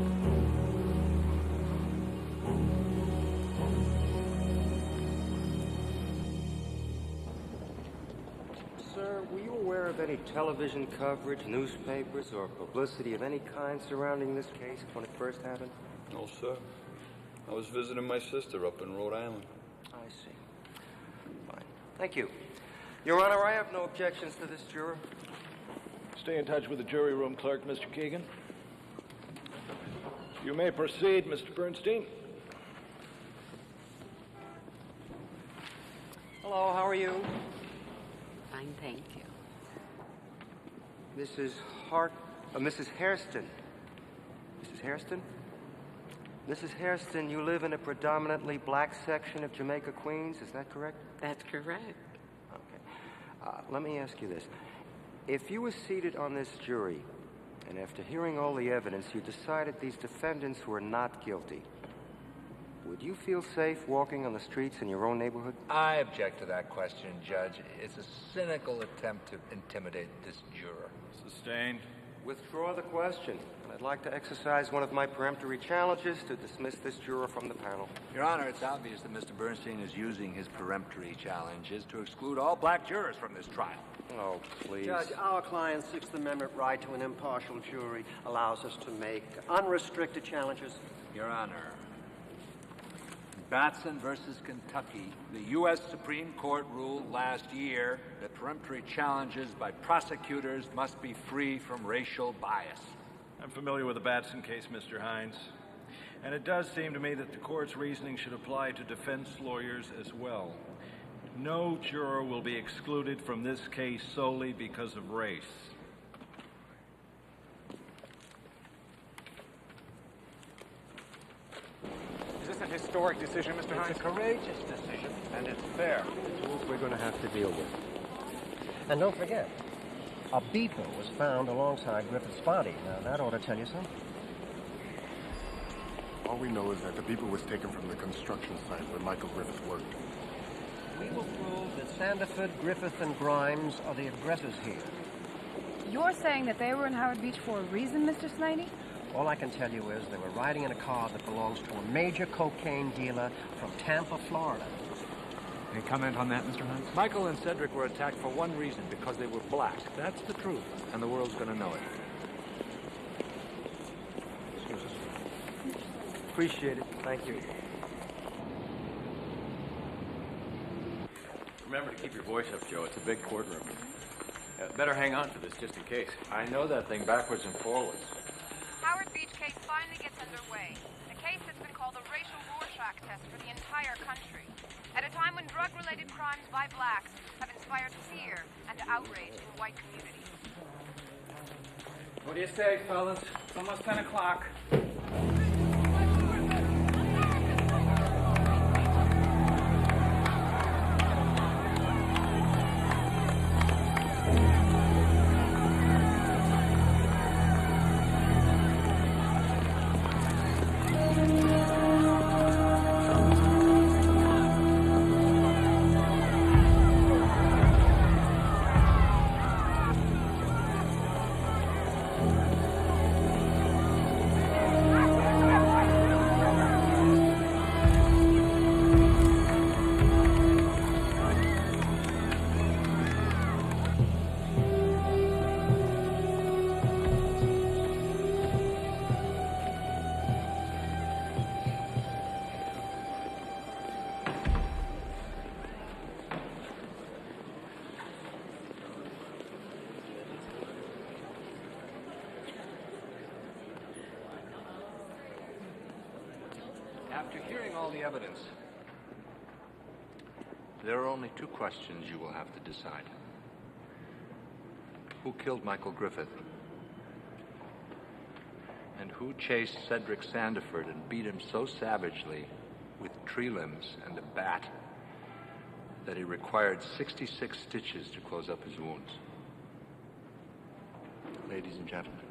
S6: Sir, were you aware of any television coverage, newspapers, or publicity of any kind surrounding this case when it first happened?
S12: No, sir. I was visiting my sister up in Rhode Island.
S6: I see. Fine. Thank you. Your Honor, I have no objections to this juror.
S10: Stay in touch with the jury room clerk, Mr. Keegan. You may proceed, Mr. Bernstein.
S6: Hello, how are you?
S15: Fine, thank you.
S6: Mrs. Mrs. Hairston. Mrs. Hairston? Mrs. Hairston, you live in a predominantly black section of Jamaica, Queens, is that correct?
S15: That's correct.
S6: Okay. Let me ask you this. If you were seated on this jury, and after hearing all the evidence, you decided these defendants were not guilty, would you feel safe walking on the streets in your own neighborhood?
S7: I object to that question, Judge. It's a cynical attempt to intimidate this juror.
S10: Sustained.
S6: Withdraw the question. And I'd like to exercise one of my peremptory challenges to dismiss this juror from the panel.
S7: Your Honor, it's obvious that Mr. Bernstein is using his peremptory challenges to exclude all black jurors from this trial.
S6: Oh, please.
S18: Judge, our client's Sixth Amendment right to an impartial jury allows us to make unrestricted challenges.
S22: Your Honor, Batson versus Kentucky, the U.S. Supreme Court ruled last year that peremptory challenges by prosecutors must be free from racial bias.
S10: I'm familiar with the Batson case, Mr. Hines. And it does seem to me that the court's reasoning should apply to defense lawyers as well. No juror will be excluded from this case solely because of race.
S24: Is this a historic decision, Mr. Hines?
S18: It's a courageous decision, and it's fair. It's what we're going to have to deal with. And don't forget, a beeper was found alongside Griffith's body. Now, that ought to tell you something.
S3: All we know is that the beeper was taken from the construction site where Michael Griffith worked.
S18: We will prove that Sanderford, Griffith, and Grimes are the aggressors here.
S25: You're saying that they were in Howard Beach for a reason, Mr. Slaney?
S18: All I can tell you is they were riding in a car that belongs to a major cocaine dealer from Tampa, Florida.
S22: Any comment on that, Mr. Hines? Michael and Cedric were attacked for one reason, because they were black. That's the truth, and the world's going to know it.
S6: Excuse us. Appreciate it. Thank you.
S13: Remember to keep your voice up, Joe. It's a big courtroom. Better hang on to this just in case.
S22: I know that thing backwards and forwards.
S25: Howard Beach case finally gets underway. A case that's been called the racial Rorschach test for the entire country. At a time when drug-related crimes by blacks have inspired fear and outrage in white communities.
S20: What do you say, fellas? It's almost 10 o'clock.
S11: all the evidence. There are only two questions you will have to decide. Who killed Michael Griffith? And who chased Cedric Sandiford and beat him so savagely with tree limbs and a bat that he required 66 stitches to close up his wounds? Ladies and gentlemen,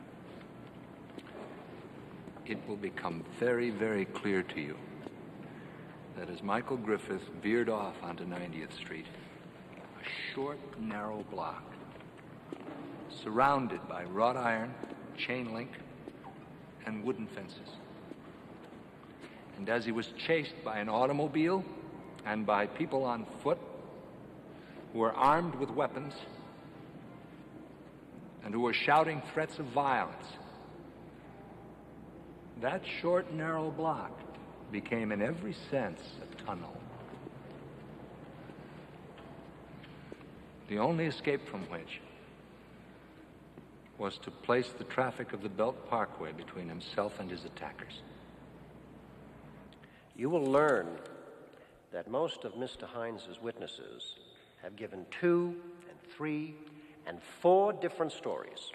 S11: it will become very, very clear to you that as Michael Griffith veered off onto 90th Street, a short, narrow block, surrounded by wrought iron, chain link, and wooden fences. And as he was chased by an automobile and by people on foot who were armed with weapons and who were shouting threats of violence, that short, narrow block became, in every sense, a tunnel. The only escape from which was to place the traffic of the Belt Parkway between himself and his attackers.
S18: You will learn that most of Mr. Hines's witnesses have given 2 and 3 and 4 different stories.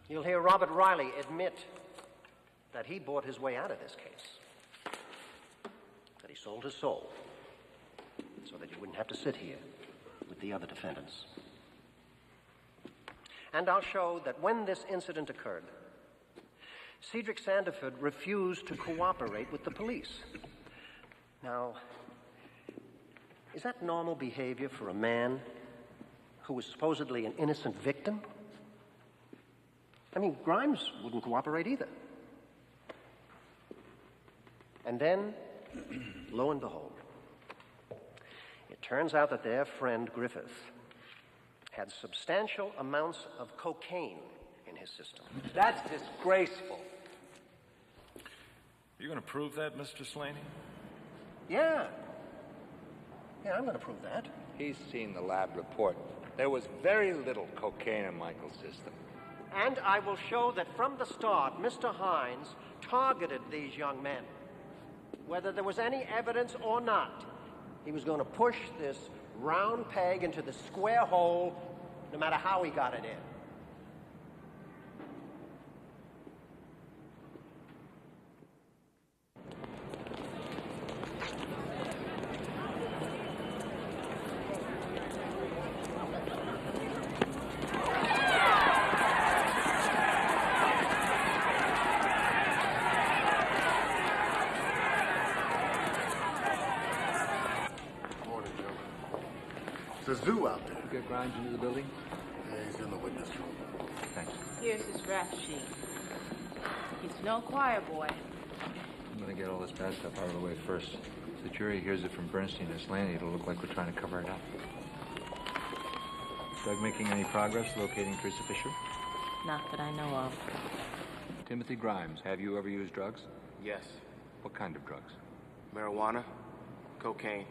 S18: You'll hear Robert Riley admit that he bought his way out of this case, that he sold his soul so that he wouldn't have to sit here with the other defendants. And I'll show that when this incident occurred, Cedric Sandiford refused to cooperate with the police. Now, is that normal behavior for a man who was supposedly an innocent victim? I mean, Grimes wouldn't cooperate either. And then, lo and behold, it turns out that their friend Griffith had substantial amounts of cocaine in his system.
S22: That's disgraceful.
S12: You going to prove that, Mr. Slaney?
S18: Yeah. Yeah, I'm going to prove that.
S11: He's seen the lab report. There was very little cocaine in Michael's system.
S18: And I will show that from the start, Mr. Hines targeted these young men. Whether there was any evidence or not, he was going to push this round peg into the square hole, no matter how he got it in.
S3: It's a zoo out there.
S11: Get Grimes into the building?
S3: Yeah, he's in the witness room.
S11: Thanks.
S16: Here's his rap sheet. He's no choir boy.
S11: I'm going to get all this bad stuff out of the way first. If the jury hears it from Bernstein and Slaney, it'll look like we're trying to cover it up. Doug making any progress locating Teresa Fisher?
S16: Not that I know of.
S11: Timothy Grimes, have you ever used drugs?
S4: Yes.
S11: What kind of drugs?
S4: Marijuana, cocaine,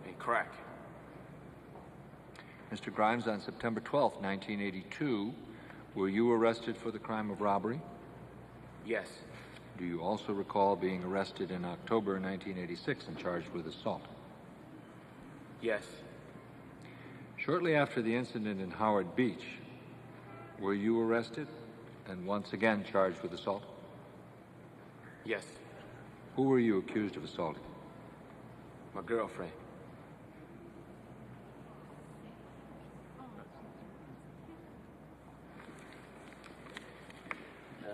S4: and crack.
S11: Mr. Grimes, on September 12th, 1982, were you arrested for the crime of robbery?
S4: Yes.
S11: Do you also recall being arrested in October 1986 and charged with assault?
S4: Yes.
S11: Shortly after the incident in Howard Beach, were you arrested and once again charged with assault?
S4: Yes.
S11: Who were you accused of assaulting?
S4: My girlfriend.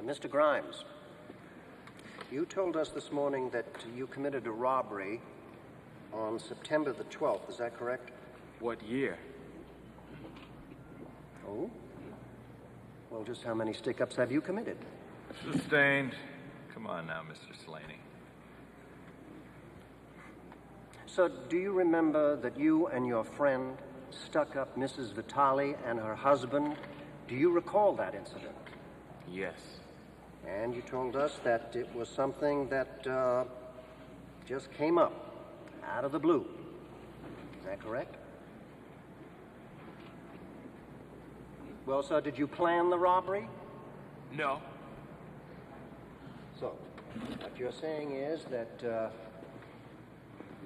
S18: Mr. Grimes, you told us this morning that you committed a robbery on September the 12th. Is that correct?
S4: What year?
S18: Oh? Well, just how many stick-ups have you committed?
S12: Sustained. Come on now, Mr. Slaney.
S18: So, do you remember that you and your friend stuck up Mrs. Vitale and her husband? Do you recall that incident?
S4: Yes.
S18: And you told us that it was something that just came up out of the blue. Is that correct? Well, sir, did you plan the robbery?
S4: No.
S18: So, What you're saying is that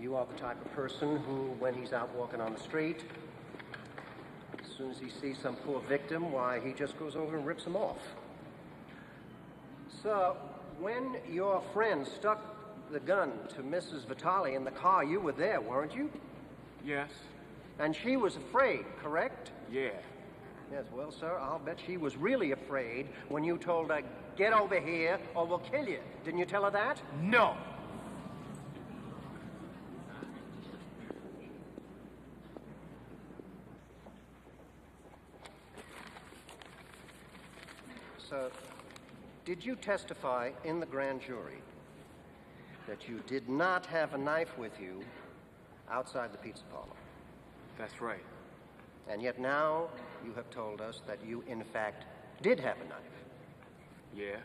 S18: you are the type of person who, when he's out walking on the street, as soon as he sees some poor victim, why, he just goes over and rips him off. So, when your friend stuck the gun to Mrs. Vitale in the car, you were there, weren't you?
S4: Yes.
S18: And she was afraid, correct?
S4: Yeah.
S18: Yes, well, sir, I'll bet she was really afraid when you told her, get over here or we'll kill you. Didn't you tell her that?
S4: No.
S18: So, did you testify in the grand jury that you did not have a knife with you outside the pizza parlor?
S4: That's right.
S18: And yet now you have told us that you, in fact, did have a knife.
S4: Yeah.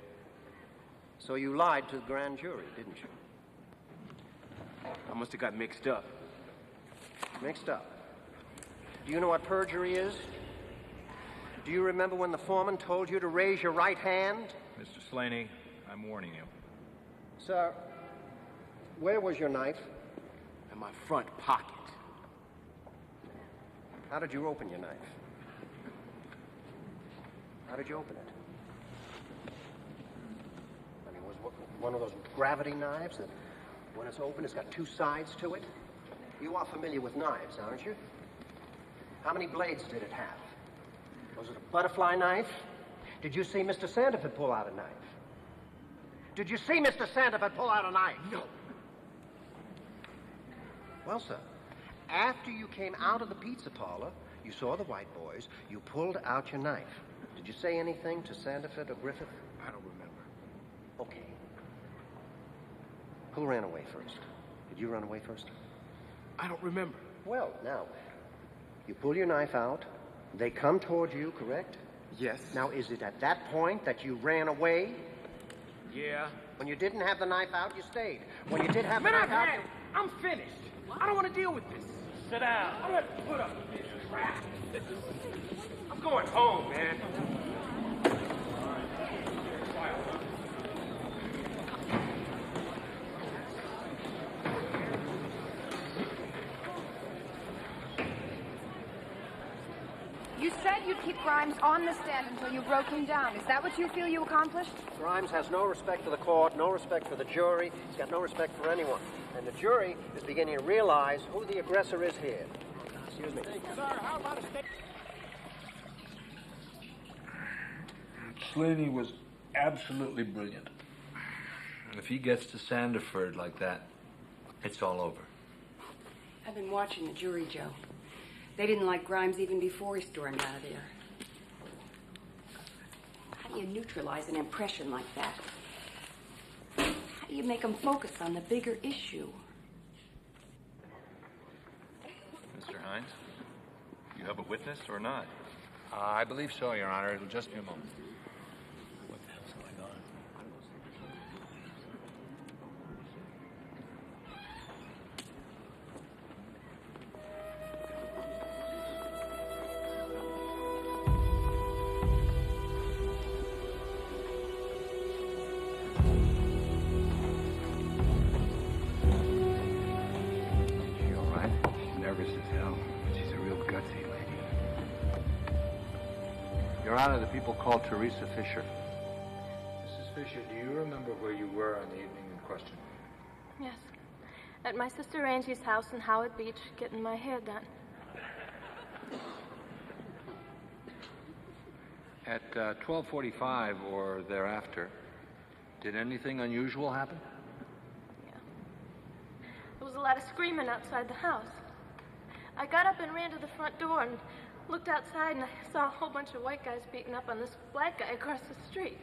S18: So you lied to the grand jury, didn't you?
S4: I must have got mixed up.
S18: Mixed up. Do you know what perjury is? Do you remember when the foreman told you to raise your right hand?
S5: Mr. Slaney, I'm warning you.
S18: Sir, where was your knife?
S4: In my front pocket.
S18: How did you open your knife? How did you open it? I mean, was it one of those gravity knives that when it's open, it's got two sides to it? You are familiar with knives, aren't you? How many blades did it have? Was it a butterfly knife? Did you see Mr. Sandiford pull out a knife? Did you see Mr. Sandiford pull out a knife?
S4: No.
S18: Well, sir, after you came out of the pizza parlor, you saw the white boys, you pulled out your knife. Did you say anything to Sandiford or Griffith?
S4: I don't remember.
S18: Okay. Who ran away first? Did you run away first?
S4: I don't remember.
S18: Well, now, you pull your knife out. They come toward you, correct?
S4: Yes.
S18: Now, is it at that point that you ran away?
S4: Yeah.
S18: When you didn't have the knife out, you stayed. When you did have the knife out...
S4: I'm finished. I don't want to deal with this.
S10: Sit down.
S4: I'm going to put up with this crap. I'm going home, man.
S25: You said you'd keep Grimes on the stand until you broke him down. Is that what you feel you accomplished?
S18: Grimes has no respect for the court, no respect for the jury. He's got no respect for anyone. And the jury is beginning to realize who the aggressor is here. Excuse me.
S21: Sir, how about a state?
S7: Slaney was absolutely brilliant. And if he gets to Sandiford like that, it's all over.
S15: I've been watching the jury, Joe. They didn't like Grimes even before he stormed out of there. How do you neutralize an impression like that? How do you make them focus on the bigger issue?
S5: Mr. Hines, you have a witness or not?
S11: I believe so, Your Honor. It'll just be a moment.
S13: What the hell's going on?
S7: Your Honor, the people called Teresa Fisher. Mrs. Fisher, do you remember where you were on the evening in question?
S16: Yes. At my sister Angie's house in Howard Beach, getting my hair done.
S7: At 12:45 or thereafter, did anything unusual happen?
S16: There was a lot of screaming outside the house. I got up and ran to the front door and looked outside, and I saw a whole bunch of white guys beating up on this black guy across the street.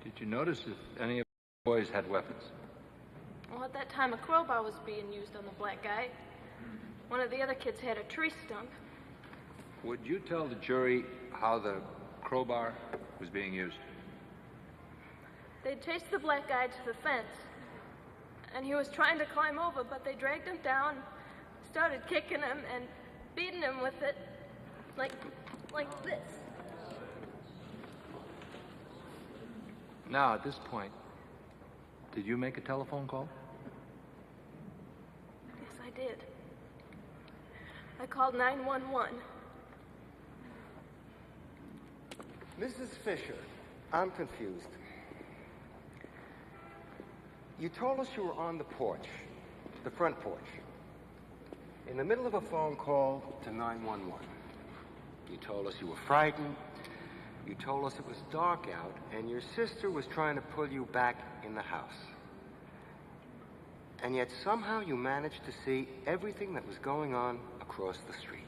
S7: Did you notice if any of the boys had weapons?
S16: Well, at that time, a crowbar was being used on the black guy. One of the other kids had a tree stump.
S7: Would you tell the jury how the crowbar was being used?
S16: They chased the black guy to the fence, and he was trying to climb over, but they dragged him down, started kicking him and beating him with it, like this.
S7: Now, at this point,
S11: Did you make a telephone call?
S16: Yes, I did. I called 911.
S6: Mrs. Fisher, I'm confused. You told us you were on the porch, the front porch, in the middle of a phone call to 911. You told us you were frightened. You told us it was dark out, and your sister was trying to pull you back in the house. And yet somehow you managed to see everything that was going on across the street.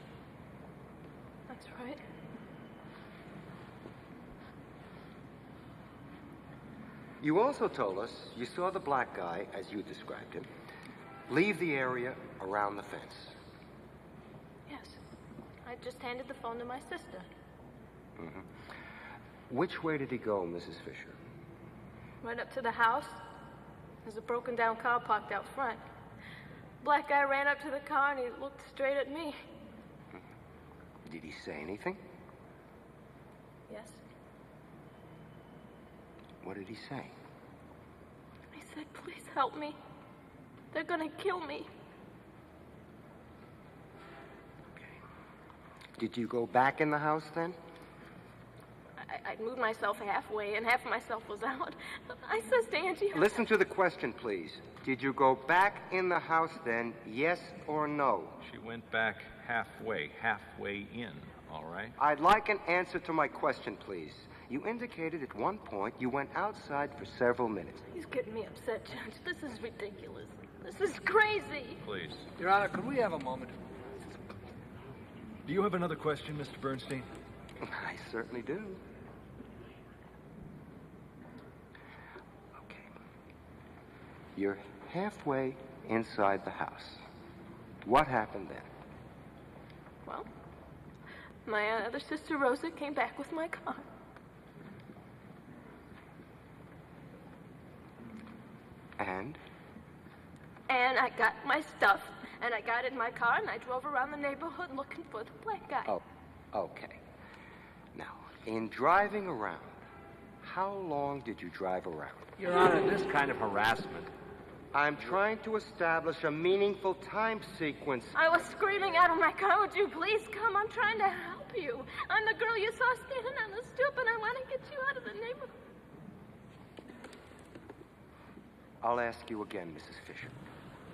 S16: That's right.
S6: You also told us you saw the black guy, as you described him, leave the area around the fence.
S16: Yes. I just handed the phone to my sister.
S6: Mm-hmm. Which way did he go, Mrs. Fisher?
S16: Right up to the house. There's a broken down car parked out front. Black guy ran up to the car and he looked straight at me.
S6: Did he say anything?
S16: Yes.
S6: What did he say?
S16: He said, please help me. They're gonna kill me.
S6: Did you go back in the house then?
S16: I'd moved myself halfway, and half of myself was out. I says to Angie...
S6: Listen to the question, please. Did you go back in the house then, yes or no?
S5: She went back halfway in, all right?
S6: I'd like an answer to my question, please. You indicated at one point you went outside for several minutes.
S16: He's getting me upset, Judge. This is ridiculous. This is crazy.
S5: Please.
S22: Your Honor, could we have a moment?
S5: Do you have another question, Mr. Bernstein?
S6: I certainly do. Okay. You're halfway inside the house. What happened then?
S16: Well, my other sister, Rosa, came back with my car.
S6: And?
S16: And I got my stuff, and I got in my car, and I drove around the neighborhood looking for the black guy.
S6: Oh, okay. Now, in driving around, how long did you drive around?
S22: Your Honor, this kind of harassment.
S6: I'm trying to establish a meaningful time sequence.
S16: I was screaming out of my car, would you please come? I'm trying to help you. I'm the girl you saw standing on the stoop, and I want to get you out of the neighborhood.
S6: I'll ask you again, Mrs. Fisher.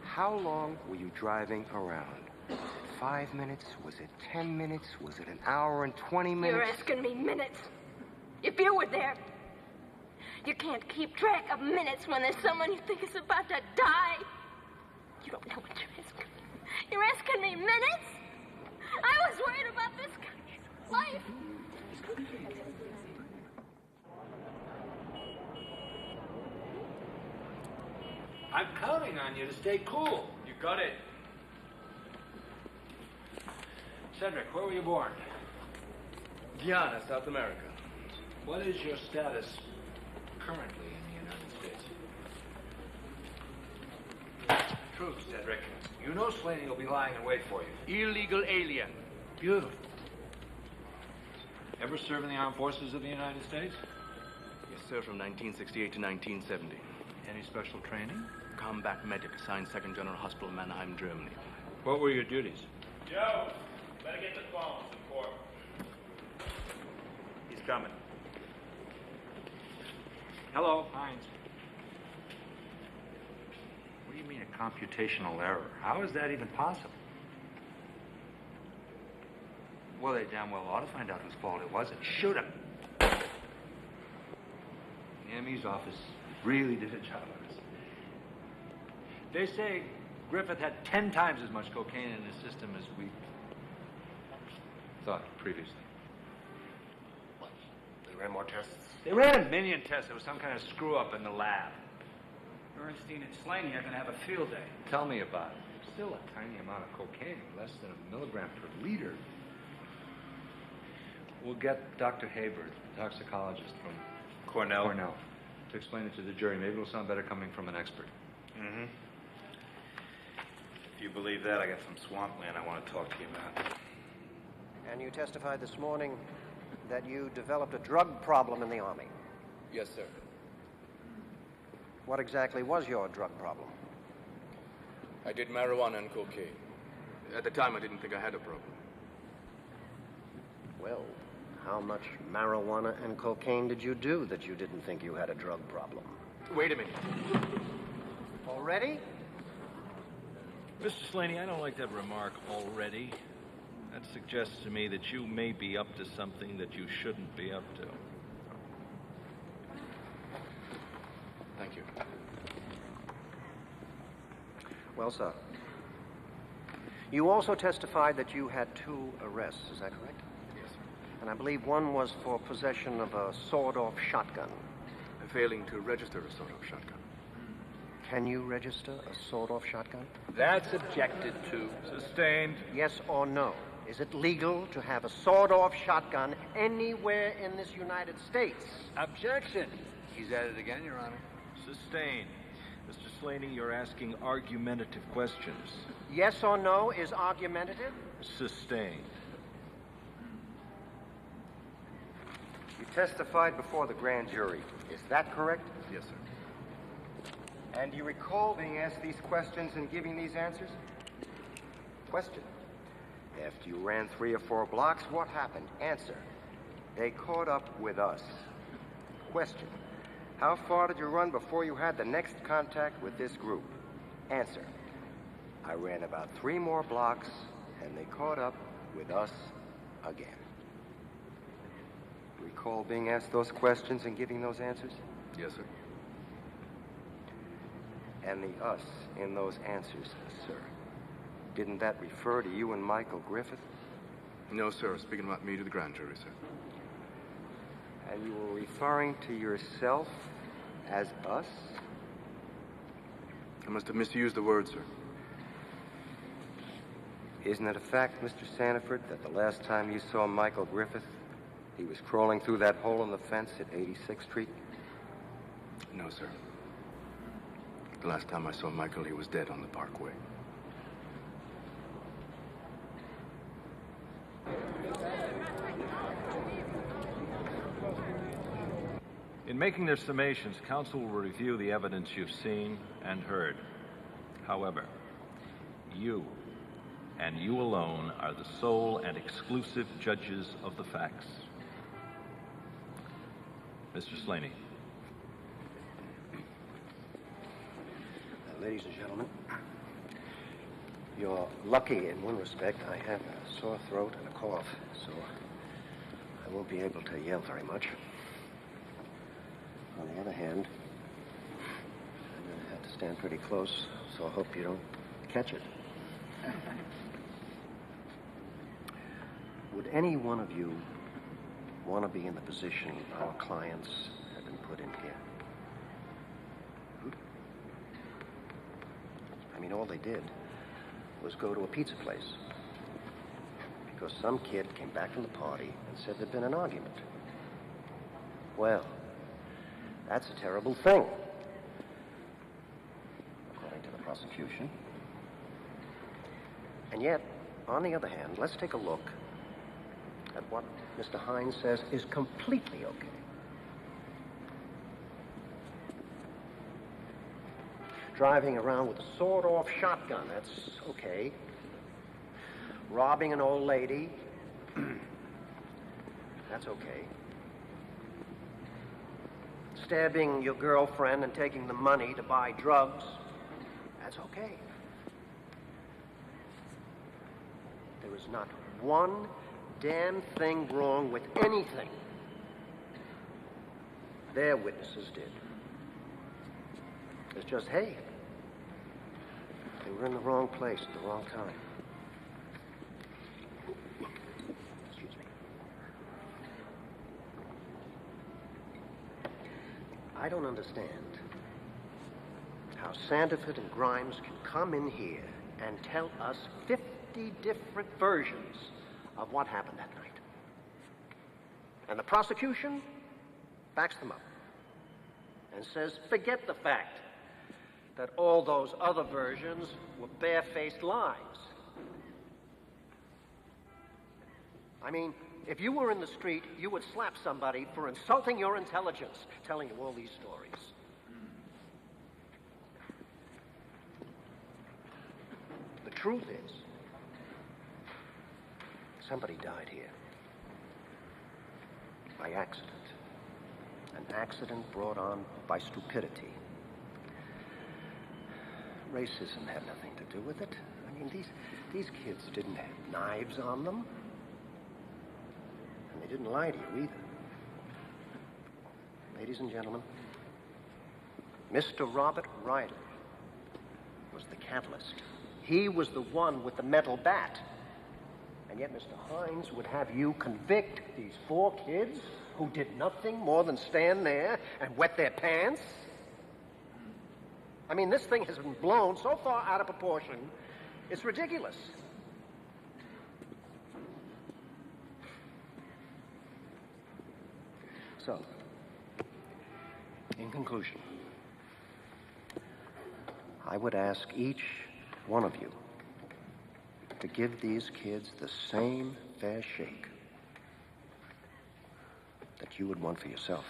S6: How long were you driving around? Was it 5 minutes? Was it 10 minutes? Was it an hour and 20 minutes?
S16: You're asking me minutes. If you were there, you can't keep track of minutes when there's someone you think is about to die. You don't know what you're asking. You're asking me minutes? I was worried about this guy's life.
S22: I'm counting on you to stay cool.
S10: You got it.
S22: Cedric, where were you born?
S19: Guyana, South America.
S22: What is your status currently in the United States? Truth, Cedric. You know Slaney will be lying in wait for you.
S19: Illegal alien.
S22: Beautiful. Ever serve in the armed forces of the United States?
S19: Yes, sir, from 1968 to 1970.
S22: Any special training?
S19: Combat medic, assigned 2nd General Hospital, Mannheim, Germany.
S22: What were your duties?
S10: Joe, better get the phone. Support. He's coming.
S22: Hello, Hines. What do you mean a computational error? How is that even possible? Well, they damn well ought to find out whose fault it was and shoot him. The ME's office really did a job on us. They say Griffith had 10 times as much cocaine in his system as we thought previously.
S3: What? They ran more tests?
S22: They ran a million tests. There was some kind of screw-up in the lab.
S20: Bernstein and Slaney are going to have a field day.
S22: Tell me about it. Still a tiny amount of cocaine, less than a milligram per liter. We'll get Dr. Haber, the toxicologist from
S5: Cornell,
S22: to explain it to the jury. Maybe it'll sound better coming from an expert.
S5: Mm-hmm. If you believe that, I got some swampland I want to talk to you about.
S18: And you testified this morning that you developed a drug problem in the Army.
S19: Yes, sir.
S18: What exactly was your drug problem?
S12: I did marijuana and cocaine. At the time, I didn't think I had a problem.
S18: Well, how much marijuana and cocaine did you do that you didn't think you had a drug problem?
S12: Wait a minute.
S18: Already?
S5: Mr. Slaney, I don't like that remark, already. That suggests to me that you may be up to something that you shouldn't be up to.
S12: Thank you.
S18: Well, sir. You also testified that you had 2 arrests, is that correct?
S12: Yes, sir.
S18: And I believe one was for possession of a sawed-off shotgun.
S12: Failing to register a sawed-off shotgun.
S18: Can you register a sawed-off shotgun?
S22: That's objected to.
S5: Sustained.
S18: Yes or no? Is it legal to have a sawed-off shotgun anywhere in this United States?
S22: Objection. He's at it again, Your Honor.
S5: Sustained. Mr. Slaney, you're asking argumentative questions.
S18: Yes or no is argumentative?
S5: Sustained.
S6: You testified before the grand jury. Is that correct?
S12: Yes, sir.
S6: And do you recall being asked these questions and giving these answers? Question. After you ran 3 or 4 blocks, what happened? Answer. They caught up with us. Question. How far did you run before you had the next contact with this group? Answer. I ran about 3 more blocks, and they caught up with us again. Recall being asked those questions and giving those answers?
S12: Yes, sir.
S6: And the us in those answers, sir. Didn't that refer to you and Michael Griffith?
S12: No, sir. Speaking about me to the grand jury, sir.
S6: And you were referring to yourself as us?
S12: I must have misused the word, sir.
S6: Isn't it a fact, Mr. Sanford, that the last time you saw Michael Griffith, he was crawling through that hole in the fence at 86th Street?
S12: No, sir. The last time I saw Michael, he was dead on the Parkway.
S5: In making their summations, counsel will review the evidence you've seen and heard. However, you, and you alone, are the sole and exclusive judges of the facts. Mr. Slaney.
S18: Ladies and gentlemen, you're lucky in one respect. I have a sore throat and a cough, so I won't be able to yell very much. On the other hand, I'm going to have to stand pretty close, so I hope you don't catch it. Would any one of you want to be in the position our clients have been put in here? I mean, all they did was go to a pizza place because some kid came back from the party and said there'd been an argument. Well, that's a terrible thing, according to the prosecution. And yet, on the other hand, let's take a look at what Mr. Hines says is completely okay. Driving around with a sawed-off shotgun, that's okay. Robbing an old lady, that's okay. Stabbing your girlfriend and taking the money to buy drugs, that's okay. There is not one damn thing wrong with anything their witnesses did. It's just, hey, they were in the wrong place at the wrong time. Excuse me. I don't understand how Sandiford and Grimes can come in here and tell us 50 different versions of what happened that night. And the prosecution backs them up and says, forget the fact that all those other versions were barefaced lies. I mean, if you were in the street, you would slap somebody for insulting your intelligence, telling you all these stories. truth is, somebody died here. By accident. An accident brought on by stupidity. Racism had nothing to do with it. I mean, these kids didn't have knives on them. And they didn't lie to you either. Ladies and gentlemen, Mr. Robert Riley was the catalyst. He was the one with the metal bat. And yet Mr. Hines would have you convict these 4 kids who did nothing more than stand there and wet their pants? I mean, this thing has been blown so far out of proportion, it's ridiculous. So, in conclusion, I would ask each one of you to give these kids the same fair shake that you would want for yourself.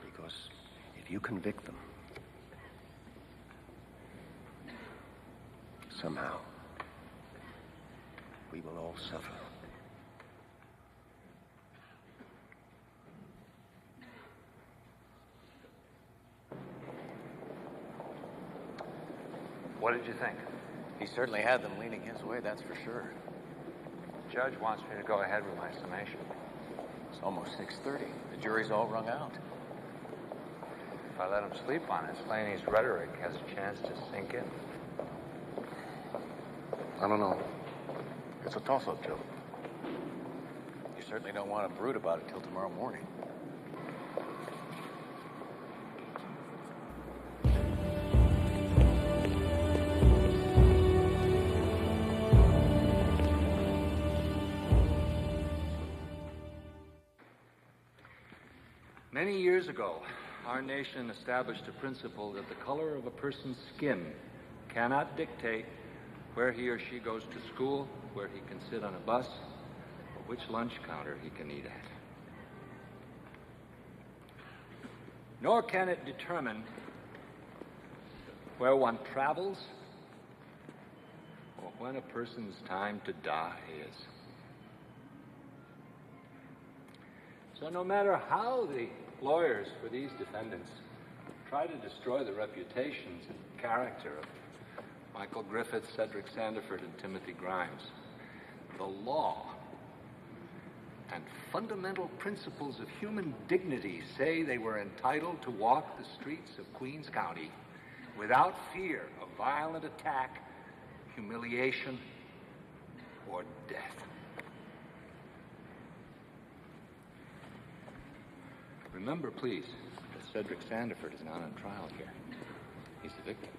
S18: Because if you convict them, somehow, we will all suffer.
S11: What did you think?
S13: He certainly had them leaning his way, that's for sure.
S11: The judge wants me to go ahead with my summation.
S13: It's almost 6:30. The jury's all rung out.
S11: If I let him sleep on it, Slaney's rhetoric has a chance to sink in.
S12: I don't know. It's a toss-up, Joe.
S13: You certainly don't want to brood about it till tomorrow morning.
S11: Many years ago, our nation established a principle that the color of a person's skin cannot dictate where he or she goes to school, where he can sit on a bus, or which lunch counter he can eat at. Nor can it determine where one travels or when a person's time to die is. So no matter how the lawyers for these defendants try to destroy the reputations and character of Michael Griffith, Cedric Sandiford, and Timothy Grimes, the law and fundamental principles of human dignity say they were entitled to walk the streets of Queens County without fear of violent attack, humiliation, or death. Remember, please, that Cedric Sandiford is not on trial here. He's the victim.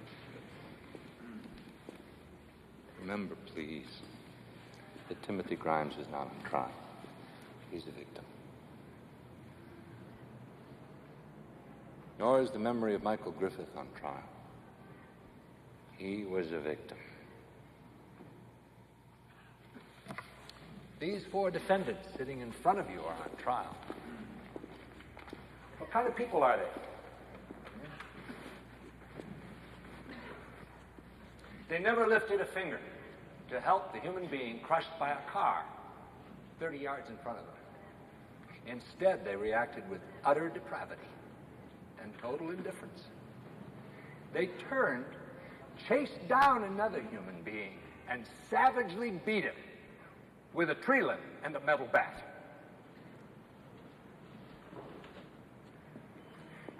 S11: Remember, please, that Timothy Grimes is not on trial. He's a victim. Nor is the memory of Michael Griffith on trial. He was a victim. These 4 defendants sitting in front of you are on trial. What kind of people are they? They never lifted a finger to help the human being crushed by a car 30 yards in front of them. Instead, they reacted with utter depravity and total indifference. They turned, chased down another human being, and savagely beat him with a tree limb and a metal bat.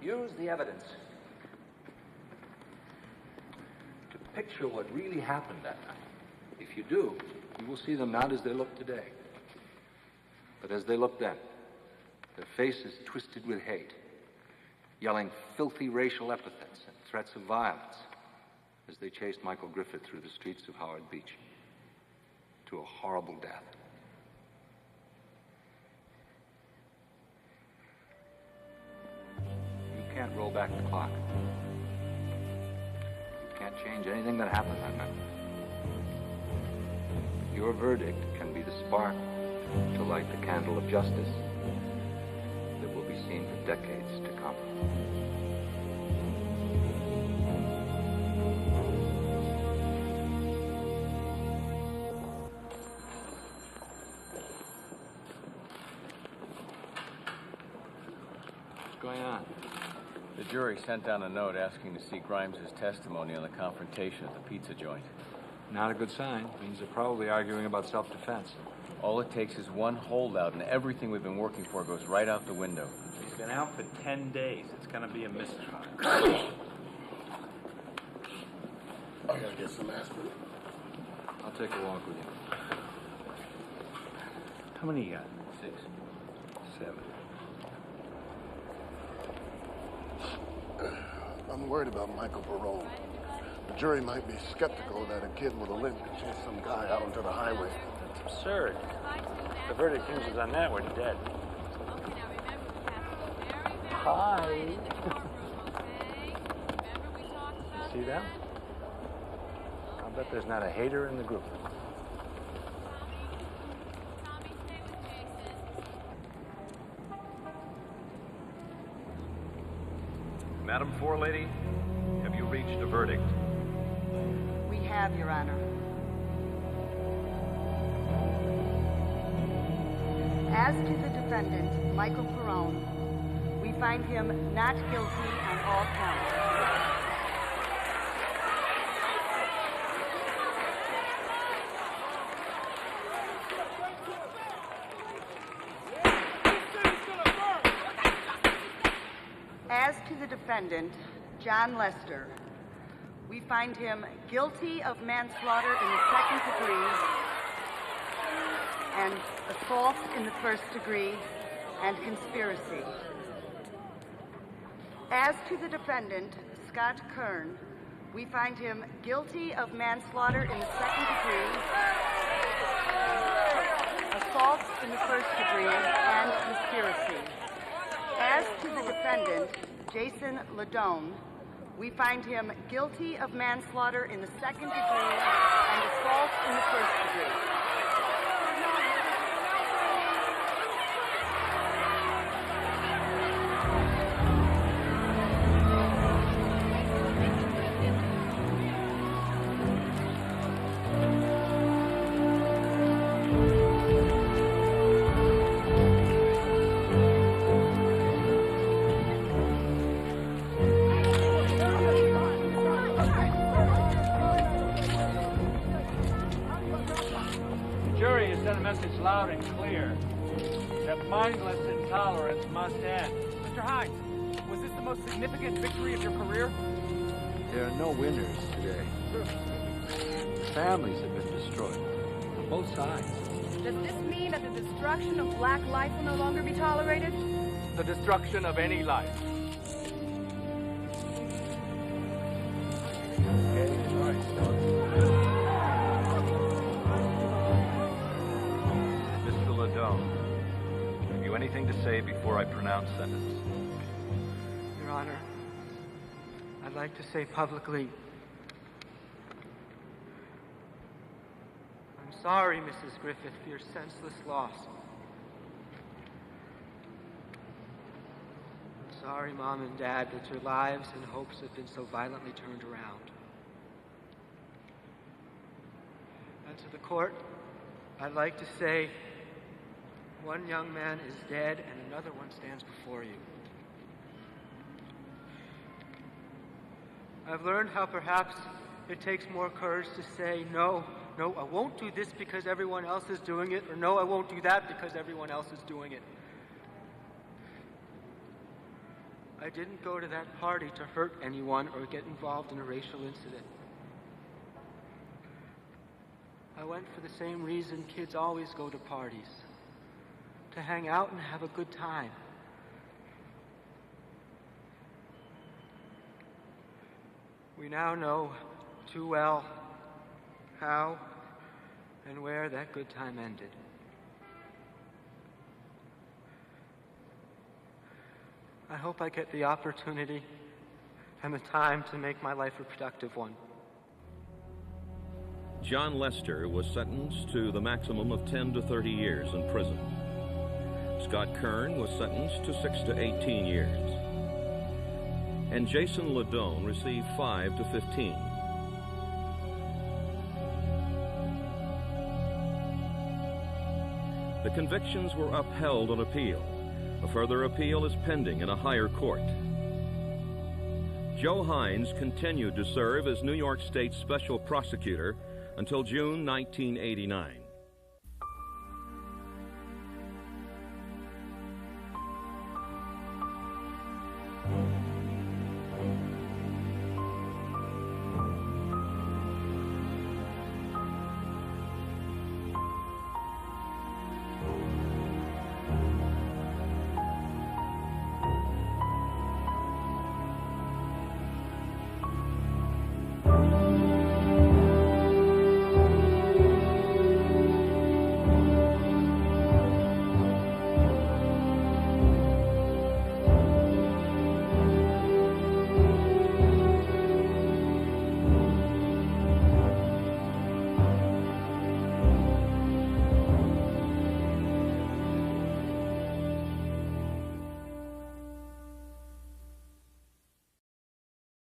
S11: Use the evidence to picture what really happened that night. If you do, you will see them not as they look today, but as they looked then, their faces twisted with hate, yelling filthy racial epithets and threats of violence as they chased Michael Griffith through the streets of Howard Beach to a horrible death. You can't roll back the clock. You can't change anything that happened that night. Your verdict can be the spark to light the candle of justice that will be seen for decades to come.
S22: going on?
S13: The jury sent down a note asking to see Grimes' testimony on the confrontation at the pizza joint.
S22: Not a good sign. Means they're probably arguing about self-defense.
S13: All it takes is one holdout, and everything we've been working for goes right out the window.
S10: He's been out for 10 days. It's going to be a mystery.
S3: I gotta get some aspirin.
S22: I'll take a walk with you.
S10: How many you got?
S13: 6.
S10: 7.
S3: I'm worried about Michael Barone. The jury might be skeptical that a kid with a limp could chase some guy out onto the highway.
S10: That's absurd. The verdict hinges on that when he's dead. Hi. See them? I'll bet there's not a hater in the group.
S5: Madam Forelady, have you reached a verdict?
S2: We have, Your Honor. As to the defendant, Michael Perrone, we find him not guilty on all counts. As to the defendant, John Lester, we find him guilty of manslaughter in the second degree and assault in the first degree and conspiracy. As to the defendant, Scott Kern, we find him guilty of manslaughter in the second degree, assault in the first degree, and conspiracy. As to the defendant, Jason Ladone, we find him guilty of manslaughter in the second degree and assault in the first degree.
S10: Loud and clear that mindless intolerance must end.
S24: Mr. Hines, was this the most significant victory of your career?
S22: There are no winners today. Families have been destroyed. On both sides.
S25: Does this mean that the destruction of black life will no longer be tolerated?
S24: The destruction of any life.
S5: Have you anything to say before I pronounce sentence?
S8: Your Honor, I'd like to say publicly, I'm sorry, Mrs. Griffith, for your senseless loss. I'm sorry, Mom and Dad, that your lives and hopes have been so violently turned around. And to the court, I'd like to say, one young man is dead and another one stands before you. I've learned how perhaps it takes more courage to say, no, I won't do this because everyone else is doing it, or no, I won't do that because everyone else is doing it. I didn't go to that party to hurt anyone or get involved in a racial incident. I went for the same reason kids always go to parties. To hang out and have a good time. We now know too well how and where that good time ended. I hope I get the opportunity and the time to make my life a productive one.
S9: John Lester was sentenced to the maximum of 10 to 30 years in prison. Scott Kern was sentenced to 6 to 18 years. And Jason Ladone received 5 to 15. The convictions were upheld on appeal, A further appeal is pending in a higher court. Joe Hines continued to serve as New York State Special Prosecutor until June 1989.